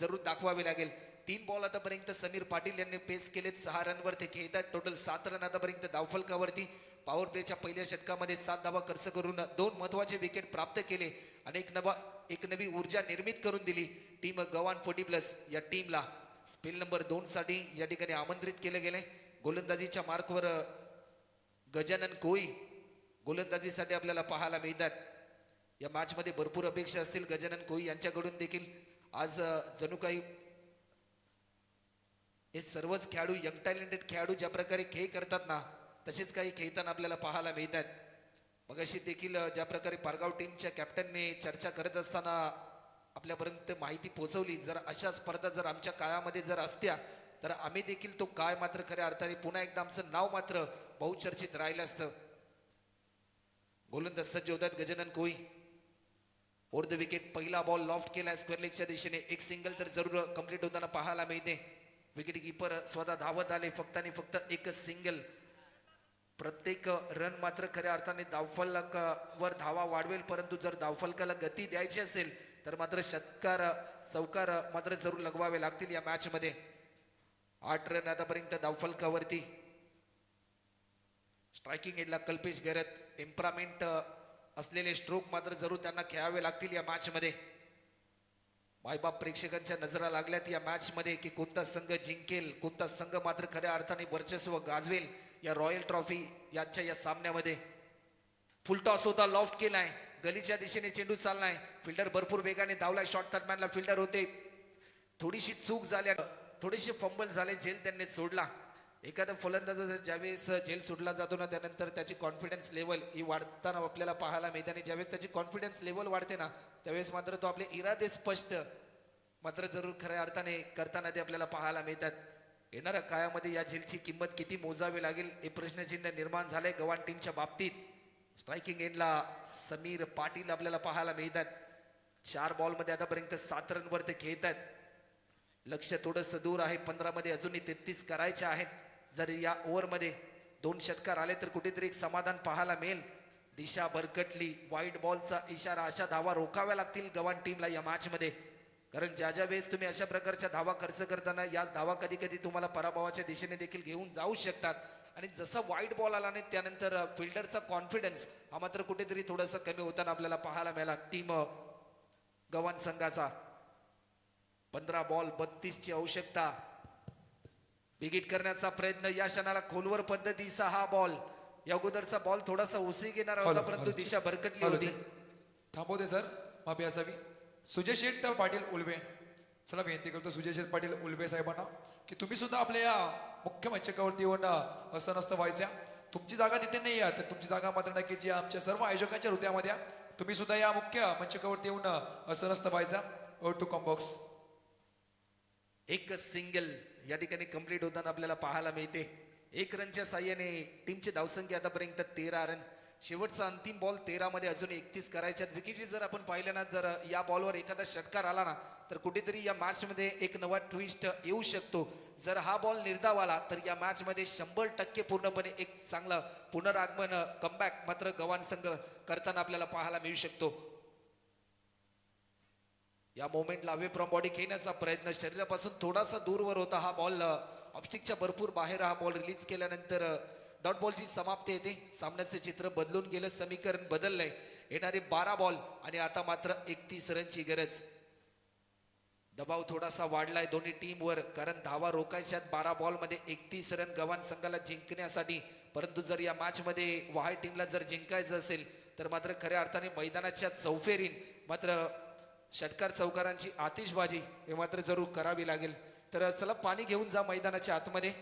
जरूर दाखवावी लागेल. 3 बॉल आतापर्यंत समीर पाटील यांनी पेस केलेत. 6 रनवर ते खेळतात. टोटल 7 रन आतापर्यंत धावफलकावरती. पॉवर प्लेच्या पहिल्या षटकामध्ये 7 धावा खर्च करून 2 महत्वाचे विकेट प्राप्त केले आणि एक नवी ऊर्जा निर्मित करून दिली टीम गव्हाण 40+ या टीमला. स्पेल नंबर 2 साठी या ठिकाणी आमंत्रित केले गेले. गोलंदाजीच्या मार्कवर गजानन कोळी गोलंदाजीसाठी आपल्याला पाहायला मिळतात. या मॅच मध्ये भरपूर अपेक्षा असतील गजानन कोळी यांच्याकडून देखील. आज जणू काही हे सर्वच खेळाडू यंग टॅलेंटेड खेळाडू ज्या प्रकारे खेळ करतात ना तसेच काही खेळताना आपल्याला पाहायला मिळतात. मगाशी देखील ज्या प्रकारे पारगाव टीमच्या कॅप्टनने चर्चा करत असताना आपल्यापर्यंत माहिती पोहोचवली, जर अशा स्पर्धा जर आमच्या काळामध्ये जर असत्या तर आम्ही देखील तो काय मात्र खऱ्या अर्थाने पुन्हा एकदा आमचं नाव मात्र बहुचर्चित राहिलं असतं. गोलंदाज सज्ज होतात गजानन कोळी. ओव्हर द विकेट पहिला बॉल लॉफ्ट केला स्क्वेअर लेगच्या दिशेने. एक सिंगल तर जरूर कंप्लीट होताना पाहायला मिळते. विकेट कीपर स्वतः धावत आले. फक्त आणि फक्त एकच सिंगल. प्रत्येक रन मात्र खऱ्या अर्थाने धावफलकावर धावा वाढवेल, परंतु जर धावफलकाला गती द्यायची असेल तर मात्र षटकार चौकार मात्र जरूर लगवावे लागतील या मॅच मध्ये. 8 रन आतापर्यंत धावफलकावरती. स्ट्रायकिंग एडला कल्पेश गैरत. टेम्परामेंट असलेले स्ट्रोक मात्र जरूर त्यांना खेळावे लागतील या मॅच मध्ये. मायबाप प्रेक्षकांच्या नजरा लागल्यात या मॅच मध्ये की कोणता संघ जिंकेल, कोणता संघ मात्र खऱ्या अर्थाने वर्चस्व गाजवेल या रॉयल ट्रॉफी यांच्या या सामन्यामध्ये. फुल टॉस होता, लॉफ्ट केलाय, गलीच्या दिशेने चेंडू चाललाय. फिल्डर भरपूर वेगाने धावलाय. शॉर्ट थर्डमॅनला फिल्डर होते. थोडीशी चूक झाल्या, थोडेसे फंबल झाले, झेल त्यांनी सोडला. एखादा फलंदाज ज्यावेळेस झेल सोडला जातो ना त्यानंतर त्याची कॉन्फिडन्स लेवल ही वाढताना आपल्याला पाहायला मिळते. आणि ज्यावेळेस त्याची कॉन्फिडन्स लेवल वाढते ना त्यावेळेस मात्र तो आपले इरादे स्पष्ट मात्र जरूर खऱ्या अर्थाने करताना ते आपल्याला पाहायला मिळतात. येणाऱ्या काळामध्ये या झेलची किंमत किती मोजावी लागेल हे प्रश्नचिन्ह निर्माण झाले गव्हाण टीमच्या बाबतीत. स्ट्रायकिंग एंडला समीर पाटील आपल्याला पाहायला मिळतात. 4 बॉलमध्ये आतापर्यंत 7 रनवर ते खेळतात. लक्ष थोडंसं दूर आहे. 15 मध्ये अजूनही 33 करायचे आहेत. जर या ओव्हरमध्ये 2 षटकार आले तर कुठेतरी एक समाधान पाहायला मिळेल. दिशा भरकटली. वाईट बॉलचा इशारा. अशा धावा रोखाव्या लागतील गव्हाण टीमला या मॅच मध्ये. कारण ज्या वेळेस तुम्ही अशा प्रकारच्या धावा खर्च करताना याच धावा कधी कधी तुम्हाला पराभवाच्या दिशेने देखील घेऊन जाऊ शकतात. आणि जसा वाईट बॉल आला नाही त्यानंतर फिल्डरचा कॉन्फिडन्स हा मात्र कुठेतरी थोडासा कमी होताना आपल्याला पाहायला मिळाला टीम गव्हाण संघाचा. 15 बॉल 32ची आवश्यकता. विकेट करण्याचा प्रयत्न या क्षणाला खोलवर पद्धतीचा हा बॉल. या अगोदरचा बॉल थोडासा उसळी घेणारा होता परंतु दिशा भरकटली होती. थांबवते सर, माफी असावी. सुजय शेठ पाटील उल्वे, चला विनंती करतो सुजय शेठ पाटील उल्वे साहेबांना की तुम्ही सुद्धा आपल्या या मुख्य मंचकावरती येऊन असं नसतं व्हायच्या. तुमची जागा तिथे नाही आहे तर तुमची जागा मात्र नक्कीच या आमच्या सर्व आयोजकांच्या हृदयामध्ये आहे. तुम्ही सुद्धा या मुख्य मंचकावरती येऊन असं नसतं व्हायचा. टू कॉम बॉक्स. एक सिंगल या ठिकाणी कंप्लीट होताना आपल्याला पाहायला मिळते. 1 रनच्या साह्याने टीमची धावसंख्या आतापर्यंत 13 रन. शेवटचा अंतिम बॉल 13 मध्ये अजून 31 करायच्यात. विकेटची जर आपण पाहिलं ना जर या बॉलवर एखादा षटकार आला ना तर कुठेतरी या मॅच मध्ये एक नवा ट्विस्ट येऊ शकतो. जर हा बॉल निर्धाव आला तर या मॅच मध्ये 100% पूर्णपणे एक चांगलं पुनरागमन कमबॅक मात्र गव्हाण संघ करताना आपल्याला पाहायला मिळू शकतो. या मोमेंटला अवे फ्रॉम बॉडी खेळण्याचा प्रयत्न. शरीरापासून थोडासा दूरवर होता हा बॉल. ऑब्स्टिकच्या भरपूर बाहेर हा बॉल रिलीज केल्यानंतर डॉट बॉलची समाप्ती येते. सामन्याचे चित्र बदलून गेलं, समीकरण बदललंय. येणारे 12 बॉल आणि आता मात्र 31 रनची गरज. दबाव थोडासा वाढलाय दोन्ही टीमवर कारण धावा रोखायच्यात 12 बॉल मध्ये 31 रन गव्हाण संघाला जिंकण्यासाठी. परंतु जर या मॅच मध्ये वहाड टीमला जर जिंकायचं असेल तर मात्र खऱ्या अर्थाने मैदानाच्या चौफेरीन मात्र षटकार चौकारांची आतिषबाजी हे मात्र जरूर करावी लागेल. तर चला पाणी घेऊन जा मैदानाच्या आतमध्ये.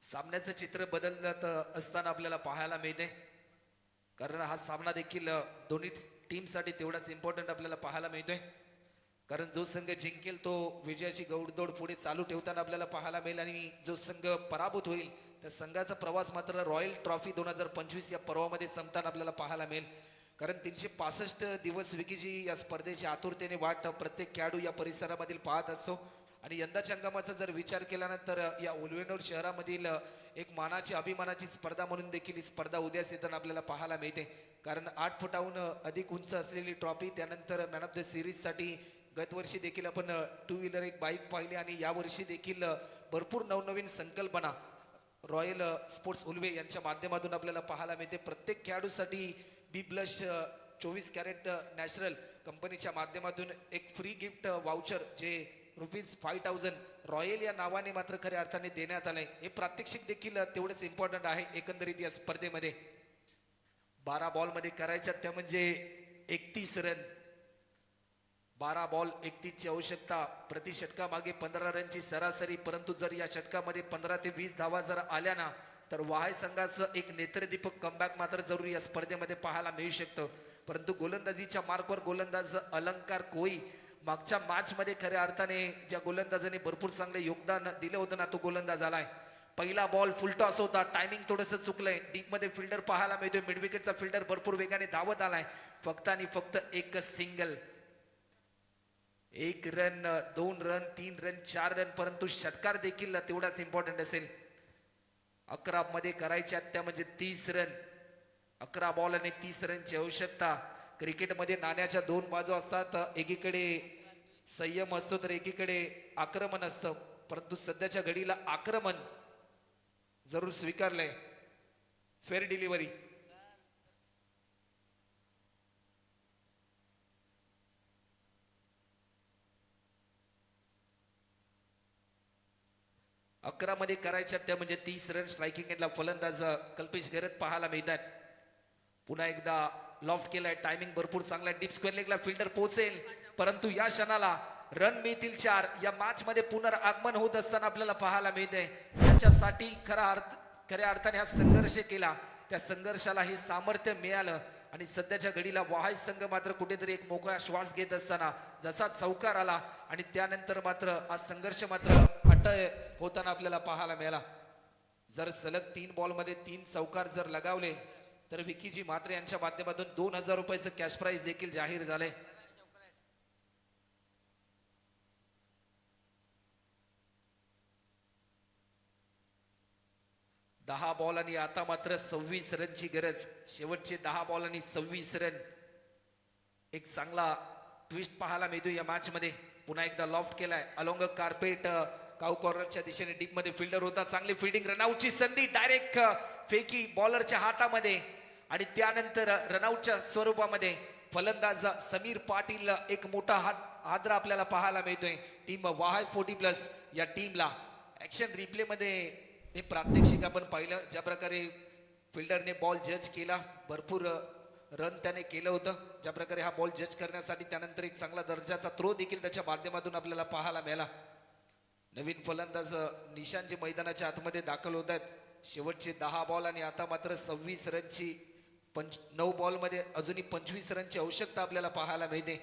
सामन्याचं चित्र बदलत असताना आपल्याला पाहायला मिळते कारण हा सामना देखील दोन्ही टीमसाठी तेवढाच इम्पॉर्टंट आपल्याला पाहायला मिळतोय. कारण जो संघ जिंकेल तो विजयाची गौडदौड पुढे चालू ठेवताना आपल्याला पाहायला मिळेल आणि जो संघ पराभूत होईल त्या संघाचा प्रवास मात्र रॉयल ट्रॉफी 2025 या पर्वामध्ये संपताना आपल्याला पाहायला मिळेल. कारण 365 दिवस विकीजी या स्पर्धेची आतुरतेने वाट प्रत्येक खेळाडू या परिसरामधील पाहत असतो. आणि यंदाच्या हंगामाचा जर विचार केला ना तर या उलवेनूर शहरामधील एक मानाची अभिमानाची स्पर्धा म्हणून देखील ही स्पर्धा उद्यास येताना आपल्याला पाहायला मिळते. कारण 8 फुटाहून अधिक उंच असलेली ट्रॉफी, त्यानंतर मॅन ऑफ द सिरीजसाठी गतवर्षी देखील आपण 2 व्हीलर एक बाईक पाहिली आणि यावर्षी देखील भरपूर नवनवीन संकल्पना रॉयल स्पोर्ट्स उल्वे यांच्या माध्यमातून आपल्याला पाहायला मिळते. प्रत्येक खेळाडूसाठी बी ब्लश 24 कॅरेट नॅचरल कंपनीच्या माध्यमातून एक फ्री गिफ्ट वाउचर जे ₹5000 रॉयल या नावाने मात्र खऱ्या अर्थाने देण्यात आलंय. हे प्रात्यक्षिक देखील तेवढंच इम्पॉर्टंट आहे एकंदरीत या स्पर्धेमध्ये. 12 बॉल मध्ये करायच्या त्या म्हणजे 31 रन. 12 बॉल 31 ची आवश्यकता, प्रति षटकामागे 15 रनची सरासरी. परंतु जर या षटकामध्ये 15 ते 20 धावा जर आल्या ना तर वहाय संघाचं एक नेत्रदीपक कमबॅक मात्र जरूर या स्पर्धेमध्ये पाहायला मिळू शकतं. परंतु गोलंदाजीच्या मार्कवर गोलंदाज अलंकार कोळी मागच्या मॅच मध्ये खऱ्या अर्थाने ज्या गोलंदाजाने भरपूर चांगले योगदान दिलं होतं ना तो गोलंदाज आलाय. पहिला बॉल फुलटॉस होता, टायमिंग थोडंसं चुकलंय. डीप मध्ये फिल्डर पाहायला मिळतोय, मिड विकेटचा फिल्डर भरपूर वेगाने धावत आलाय. फक्त आणि फक्त एकच single. 1 run, 2 run, 3 run, 4 run. परंतु षटकार देखील तेवढाच इम्पॉर्टंट असेल. 11 मध्ये करायच्या त्या म्हणजे 30 रन. 11 बॉल आणि 30 रनची आवश्यकता. क्रिकेटमध्ये नाण्याच्या 2 बाजू असतात. एकीकडे संयम असतो तर एकीकडे आक्रमण असतं. परंतु सध्याच्या घडीला आक्रमण जरूर स्वीकारलंय. Fair delivery. अकरा मध्ये करायच्या त्या म्हणजे 30 रन. स्ट्रायकिंग एंडला फलंदाज कल्पेश गरत पाहायला मिळतात. पुन्हा एकदा लॉफ्ट केलाय, टायमिंग भरपूर चांगला. डीप स्क्वेअर लेगला फिल्डर पोहोचेल परंतु या क्षणाला रन मिळतील 4. या मॅच मध्ये पुनरागमन होत असताना आपल्याला पाहायला मिळते. याच्यासाठी खऱ्या अर्थाने हा संघर्ष केला, त्या संघर्षाला हे सामर्थ्य मिळालं. आणि सध्याच्या घडीला वहाय संघ मात्र कुठेतरी एक मोकळा श्वास घेत असताना जसा चौकार आला आणि त्यानंतर मात्र हा संघर्ष मात्र अटळ होताना आपल्याला पाहायला मिळाला. जर सलग 3 बॉल मध्ये 3 चौकार जर लगावले तर विकीजी म्हात्रे यांच्या माध्यमातून ₹2000 कॅश प्राइज देखील जाहीर झाले. दहा बॉल आणि आता मात्र 26 रनची गरज. शेवटचे 10 बॉल आणि 26 रन. एक चांगला ट्विस्ट पाहायला मिळतो या मॅच मध्ये. पुन्हा एकदा लॉफ्ट केलाय अलोंग कार्पेट. काऊ कॉर्नरच्या दिशेने डीप मध्ये फिल्डर होता. चांगली फिल्डिंग, रनआउटची संधी डायरेक्ट फेकी बॉलरच्या हातामध्ये आणि त्यानंतर रनआउटच्या स्वरूपामध्ये फलंदाज समीर पाटील एक मोठा हादरा आपल्याला पाहायला मिळतोय. टीम वहाय 40+ या टीमला ऍक्शन रिप्ले मध्ये हे प्रात्यक्षिक आपण पाहिलं. ज्या प्रकारे फिल्डरने बॉल जज केला, भरपूर रन त्याने केलं होतं. ज्या प्रकारे हा बॉल जज करण्यासाठी त्यानंतर एक चांगला दर्जाचा थ्रो देखील त्याच्या माध्यमातून आपल्याला पाहायला मिळाला. नवीन फलंदाज निशांजी मैदानाच्या आतमध्ये दाखल होत आहेत. शेवटचे 10 बॉल आणि आता मात्र 26 रनची 9 बॉल मध्ये अजूनही 25 रनची आवश्यकता आपल्याला पाहायला मिळते.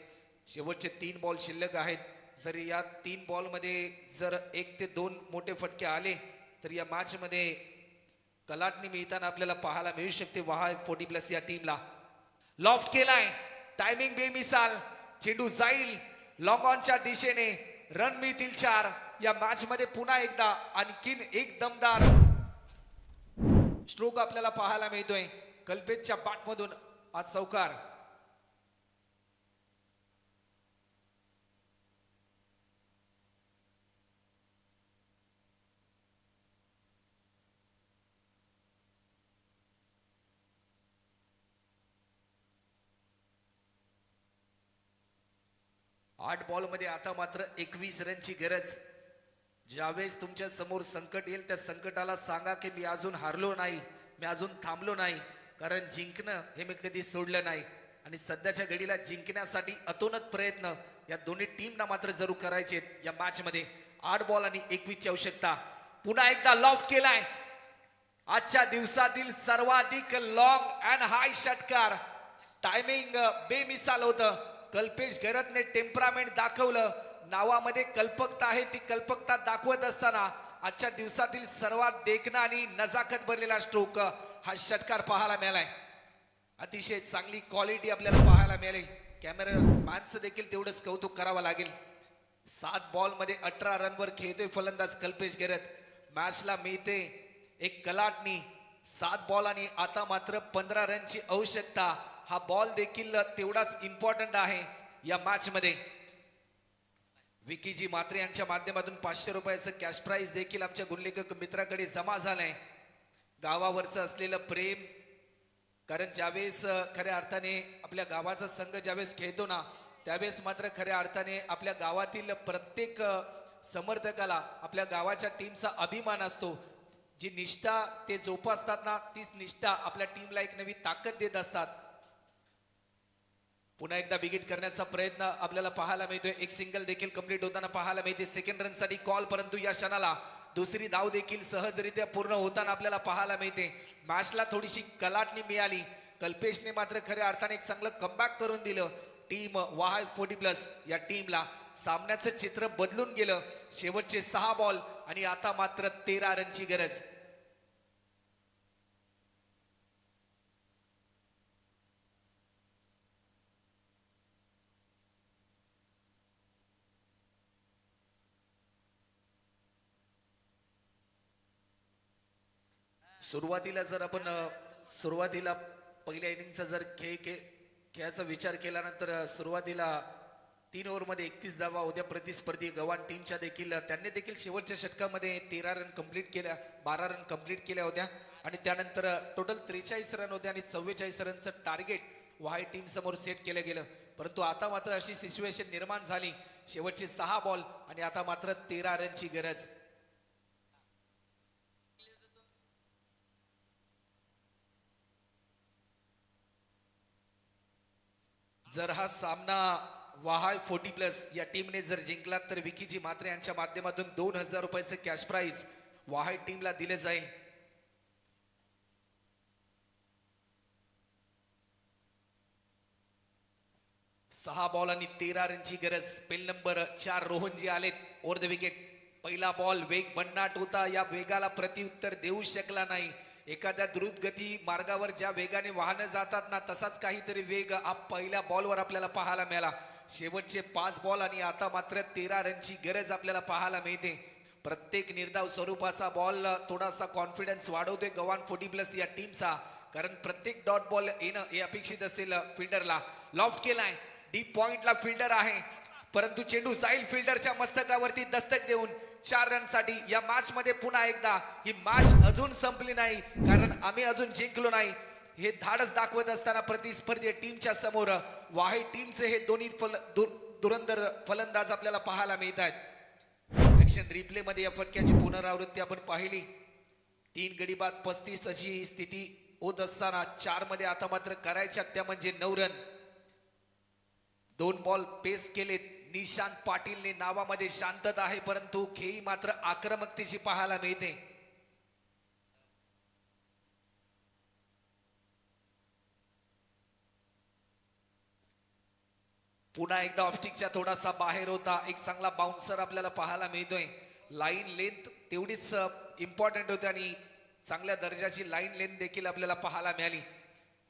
शेवटचे 3 बॉल शिल्लक आहेत. जर या 3 बॉल मध्ये जर 1 ते 2 मोठे फटके आले तर या मॅच मध्ये कलाटणी मिळताना आपल्याला पाहायला मिळू शकते वहाय 40+ या टीमला. लॉफ्ट केलाय, टायमिंग बेमिसाल. चेंडू जाईल लॉंग ऑनच्या दिशेने. रन मिळतील 4. या मॅच मध्ये पुन्हा एकदा आणखीन एक दमदार स्ट्रोक आपल्याला पाहायला मिळतोय. कल्पेशच्या बॅटमधून आज चौकार. आठ बॉल मध्ये आता मात्र 21 रनची गरज. ज्यावेळेस तुमच्या समोर संकट येईल त्या संकटाला सांगा की मी अजून हारलो नाही, मी अजून थांबलो नाही. कारण जिंकणं हे मी कधी सोडलं नाही. आणि सध्याच्या घडीला जिंकण्यासाठी अतोनात प्रयत्न या दोन्ही टीमना मात्र जरूर करायचे या मॅच मध्ये. 8 बॉल आणि 21 ची आवश्यकता. पुन्हा एकदा लॉफ्ट केलाय. आजच्या दिवसातील सर्वाधिक लॉंग अँड हाय षटकार. टायमिंग बेमिसाल होतं. कल्पेश गरतने टेम्परामेंट दाखवलं. नावामध्ये कल्पकता आहे, ती कल्पकता दाखवत असताना आजच्या दिवसातील सर्वात देखणा आणि नजाकत भरलेला स्ट्रोक हा षटकार पाहायला मिळालाय. अतिशय चांगली क्वालिटी आपल्याला पाहायला मिळाली. कॅमेरा मॅनचं देखील तेवढंच कौतुक करावं लागेल. 7 बॉल मध्ये 18 रनवर खेळतोय फलंदाज कल्पेश गेरत. मॅचला मिळते एक कलाटणी 7 बॉल आणि आता मात्र 15 रनची आवश्यकता. हा बॉल देखील तेवढाच इम्पॉर्टंट आहे या मॅच मध्ये. विकीजी मात्रे यांच्या माध्यमातून 500 रुपयाचं कॅश प्राइज देखील आमच्या गुणलेखक मित्राकडे जमा झालंय. गावावरचं असलेलं प्रेम, कारण ज्यावेळेस खऱ्या अर्थाने आपल्या गावाचा संघ ज्यावेळेस खेळतो ना, त्यावेळेस मात्र खऱ्या अर्थाने आपल्या गावातील प्रत्येक समर्थकाला आपल्या गावाच्या टीमचा अभिमान असतो. जी निष्ठा ते जोपासतात ना, तीच निष्ठा आपल्या टीमला एक नवी ताकद देत असतात. पुन्हा एकदा बिगिट करण्याचा प्रयत्न आपल्याला पाहायला मिळतोय. एक सिंगल देखील कंप्लीट होताना पाहायला मिळते. सेकंड रन साठी कॉल, परंतु या क्षणाला दुसरी धाव देखील सहजरित्या पूर्ण होताना आपल्याला पाहायला मिळते. मॅचला थोडीशी कलाटणी मिळाली. कल्पेशने मात्र खऱ्या अर्थाने एक चांगलं कमबॅक करून दिलं टीम वाहाय 40+ या टीमला. सामन्याचं चित्र बदलून गेलं. शेवटचे 6 बॉल आणि आता मात्र 13 रनची गरज. सुरुवातीला जर आपण सुरुवातीला पहिल्या इनिंगचा जर खेळाचा विचार केल्यानंतर सुरुवातीला 3 ओव्हरमध्ये 31 धावा होत्या प्रतिस्पर्धी गव्हाण टीमच्या देखील. त्यांनी देखील शेवटच्या षटकामध्ये 13 रन कंप्लीट केल्या, 12 रन कंप्लीट केल्या होत्या आणि त्यानंतर टोटल 43 रन होते आणि 44 रनचं टार्गेट वाय टीम समोर सेट केलं गेलं. परंतु आता मात्र अशी सिच्युएशन निर्माण झाली. शेवटचे 6 बॉल आणि आता मात्र 13 रनची गरज. जर हा सामना वाहाय 40+ या टीमने जर जिंकला तर विकीजी मात्रे यांच्या माध्यमातून 2000 रुपयाचं कॅश प्राइज वाहाय टीमला दिले जाईल. सहा बॉल आणि 13 रनची गरज. स्पेल नंबर 4 रोहनजी आलेत ओव्हर द विकेट. पहिला बॉल वेग भन्नाट होता. या वेगाला प्रत्युत्तर देऊ शकला नाही. एखाद्या द्रुतगती मार्गावर ज्या वेगाने वाहनं जातात ना, तसाच काहीतरी वेग पहिल्या बॉलवर आपल्याला पाहायला मिळाला. शेवटचे 5 बॉल आणि आता मात्र 13 रनची गरज आपल्याला पाहायला मिळते. प्रत्येक निर्धाव स्वरूपाचा बॉल थोडासा कॉन्फिडन्स वाढवतोय गव्हाण 40+ या टीमचा, कारण प्रत्येक डॉट बॉल येणं हे अपेक्षित असेल फिल्डरला. लॉफ्ट केलाय, डीप पॉइंटला फिल्डर आहे, परंतु चेंडू जाईल फिल्डरच्या मस्तकावरती दस्तक देऊन 4 रनसाठी. या मॅच मध्ये पुन्हा एकदा ही मॅच अजून संपली नाही, कारण आम्ही अजून जिंकलो नाही हे धाडस दाखवत असताना प्रतिस्पर्धी टीमच्या समोर वाहे टीमचे हे दोन्ही धुरंधर फलंदाज आपल्याला पाहायला मिळत आहेत. ऍक्शन रिप्ले मध्ये या फटक्याची पुनरावृत्ती आपण पाहिली. 3 गडी बाद 35 अशी स्थिती होत असताना 4 मध्ये आता मात्र करायच्या त्या म्हणजे 9 रन. 2 बॉल पेस केलेत. निशांत पाटीलने नावामध्ये शांतता आहे, परंतु खेळी मात्र आक्रमकतेची पाहायला मिळते. पुन्हा एकदा ऑप्टिकच्या थोडासा बाहेर होता. एक चांगला बाउन्सर आपल्याला पाहायला मिळतोय. लाईन लेंथ तेवढीच इम्पॉर्टंट होते आणि चांगल्या दर्जाची लाईन लेंथ देखील आपल्याला पाहायला मिळाली.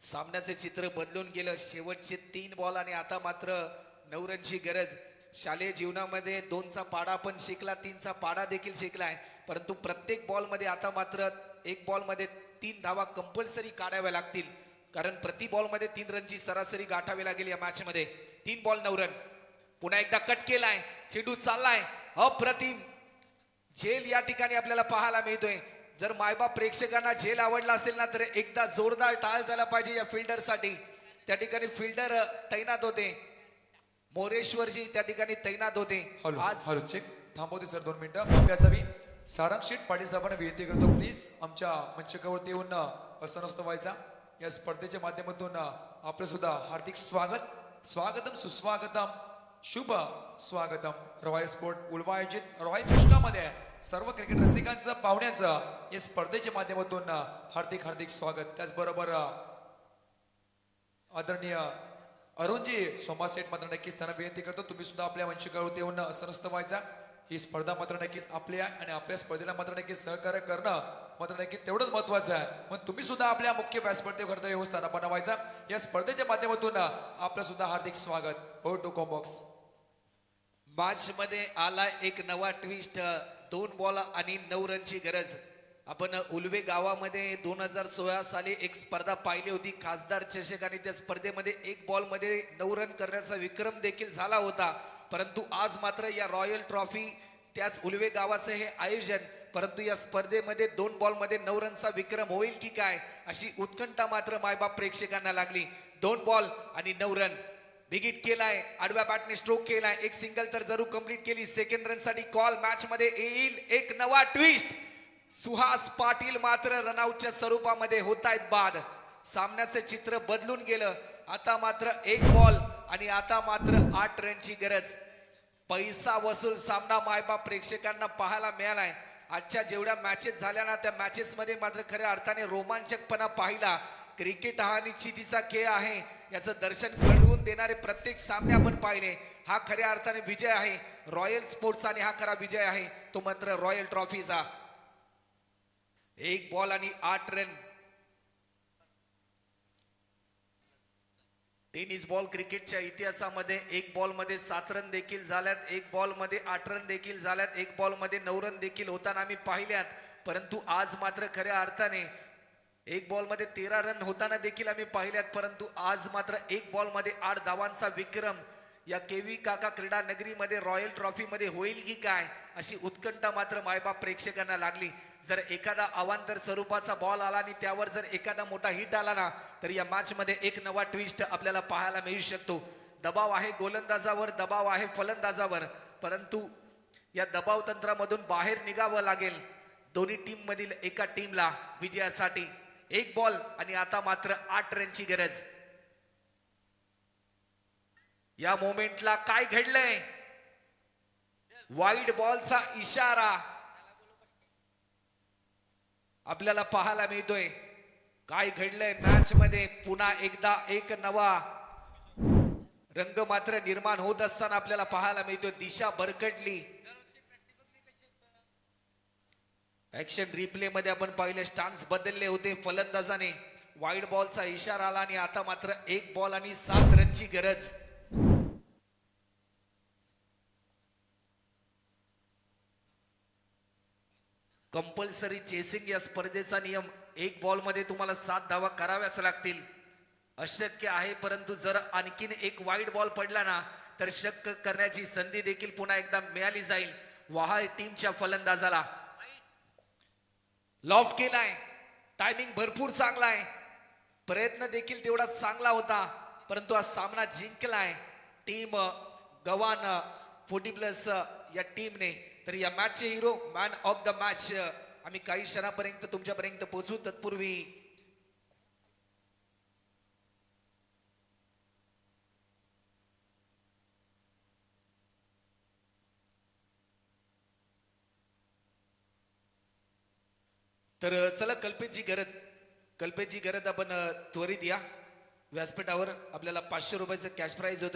सामन्याचे चित्र बदलून गेलं. शेवटचे 3 बॉल आणि आता मात्र 9 रनची गरज. शालेय जीवनामध्ये 2चा पाडा आपण शिकला, 3चा पाडा देखील शिकलाय, परंतु प्रत्येक बॉल मध्ये आता मात्र 1 बॉल मध्ये 3 धावा कंपल्सरी काढाव्या लागतील, कारण प्रति बॉल मध्ये 3 रनची सरासरी गाठावी लागेल या मॅच मध्ये. 3 बॉल 9 रन. पुन्हा एकदा कट केलाय, चेंडू चाललाय, अप्रतिम झेल या ठिकाणी आपल्याला पाहायला मिळतोय. जर मायबाप प्रेक्षकांना झेल आवडला असेल ना, तर एकदा जोरदार टाळ झाला पाहिजे या फिल्डर साठी. त्या ठिकाणी फिल्डर तैनात होते, मोरेश्वरजी त्या ठिकाणी तैनात होते. आज हॅलो चेक थांबवते सर 2 मिनिटं. माफी असावी. सारंग शेठ पाटील साहेबांना विनंती करतो, प्लीज आमच्या मंचकावरती येऊन असं नसतं व्हायचा. या स्पर्धेच्या माध्यमातून आपलं सुद्धा हार्दिक स्वागतम सुस्वागतम शुभ स्वागतम. रॉयल स्पोर्ट उलवा आयोजित रॉयल चषकामध्ये सर्व क्रिकेट रसिकांचं पाहुण्यांचं या स्पर्धेच्या माध्यमातून हार्दिक स्वागत. त्याचबरोबर आदरणीय अरुणजी सोमा सेठ मात्र नक्कीच त्यांना विनंती करतो, तुम्ही सुद्धा आपल्या मंचकावरती येऊन असं नसतं व्हायचा. ही स्पर्धा मात्र नक्कीच आपली आहे आणि आपल्या स्पर्धेला मात्र नक्कीच सहकार्य करणं मात्र नक्की तेवढंच महत्वाचं आहे. मग तुम्ही सुद्धा आपल्या मुख्य व्यासपीठावर खरं तर येऊन स्थान बनवायचा. या स्पर्धेच्या माध्यमातून आपलं सुद्धा हार्दिक स्वागत. हो टू कॉम्बॉक्स. मॅच मध्ये आला एक नवा ट्विस्ट. 2 बॉल आणि 9 रनची गरज. आपण उलवे गावामध्ये 2016 साली एक स्पर्धा पाहिली होती खासदार चषक आणि त्या स्पर्धेमध्ये 1 बॉल मध्ये 9 रन करण्याचा विक्रम देखील झाला होता. परंतु आज मात्र या रॉयल ट्रॉफी त्याच उलवे गावाचं हे आयोजन, परंतु या स्पर्धेमध्ये 2 बॉल मध्ये 9 रनचा विक्रम होईल की काय अशी उत्कंठा मात्र मायबाप प्रेक्षकांना लागली. 2 बॉल आणि 9 रन. बिगिट केलाय, आडव्या बॅटने स्ट्रोक केलाय, एक सिंगल तर जरूर कंप्लीट केली. सेकंड रन साठी कॉल मॅच मध्ये येईल. एक नवा ट्विस्ट. सुहास पाटील मात्र रनआउटच्या स्वरूपामध्ये होत आहेत बाद. सामन्याचे चित्र बदलून गेलं. आता मात्र 1 बॉल आणि आता मात्र 8 रनची गरज. पैसा वसूल सामना मायबाप प्रेक्षकांना पाहायला मिळालाय. आजच्या जेवढ्या मॅचेस झाल्या ना त्या मॅचेस मध्ये मात्र खऱ्या अर्थाने रोमांचकपणा पाहिला. क्रिकेट हा निश्चितीचा खेळ आहे याचं दर्शन घडवून देणारे प्रत्येक सामने आपण पाहिले. हा खऱ्या अर्थाने विजय आहे रॉयल स्पोर्ट्स आणि हा खरा विजय आहे तो मात्र रॉयल ट्रॉफीचा. 1 बॉल आणि 8 रन. टेनिस बॉल क्रिकेटच्या इतिहासामध्ये 1 बॉल मध्ये 7 रन देखील झाल्यात, 1 बॉल मध्ये 8 रन देखील झाल्यात, 1 बॉल मध्ये 9 रन देखील होताना आम्ही पाहिल्यात. परंतु आज मात्र खऱ्या अर्थाने 1 बॉल मध्ये 13 रन होताना देखील आम्ही पाहिल्यात. परंतु आज मात्र 1 बॉल मध्ये 8 धावांचा विक्रम या केवी काका क्रीडा नगरीमध्ये रॉयल ट्रॉफी मध्ये होईल की काय अशी उत्कंठा मात्र मायबाप प्रेक्षकांना लागली. जर एखादा अवांतर स्वरूपाचा बॉल आला आणि त्यावर जर एखादा मोठा हिट आला ना तर या मॅच मध्ये एक नवा ट्विस्ट आपल्याला पाहायला मिळू शकतो. दबाव आहे गोलंदाजावर, दबाव आहे फलंदाजावर, परंतु या दबाव तंत्रामधून बाहेर निघावं लागेल दोन्ही टीम मधील एका टीमला विजयासाठी. 1 बॉल आणि आता मात्र 8 रनची गरज. या मोमेंटला काय घडलंय? वाईड बॉलचा इशारा आपल्याला पाहायला मिळतोय. काय घडलंय मॅच मध्ये? पुन्हा एकदा एक नवा रंग मात्र निर्माण होत असताना आपल्याला पाहायला मिळतोय. दिशा भरकटली. ऍक्शन रिप्ले मध्ये आपण पाहिले स्टान्स बदलले होते फलंदाजाने. वाईड बॉलचा इशारा आला आणि आता मात्र 1 बॉल आणि 7 रनची गरज. कंपल्सरी चेसिंग या स्पर्धेचा नियम. 1 बॉल मध्ये तुम्हाला 7 धावा कराव्याच लागतील. अशक्य आहे परंतु जर आणखीन एक वाईड बॉल पडला ना तर शक्य करण्याची संधी देखील पुन्हा एकदा मिळाली जाईल वहाळ टीमच्या फलंदाजाला. लॉफ्ट केलाय. टायमिंग भरपूर चांगला आहे. प्रयत्न देखील तेवढा चांगला होता परंतु हा सामना जिंकलाय टीम गव्हाण 40+ या टीमने. तर या मॅचचे hero man of the match आम्ही काही क्षणापर्यंत तुमच्यापर्यंत पोहोचू. तत्पूर्वी तर चला कल्पेची गरज आपण त्वरित या व्यासपीठावर. आपल्याला 500 रुपयाचं कॅश प्राइज होतं.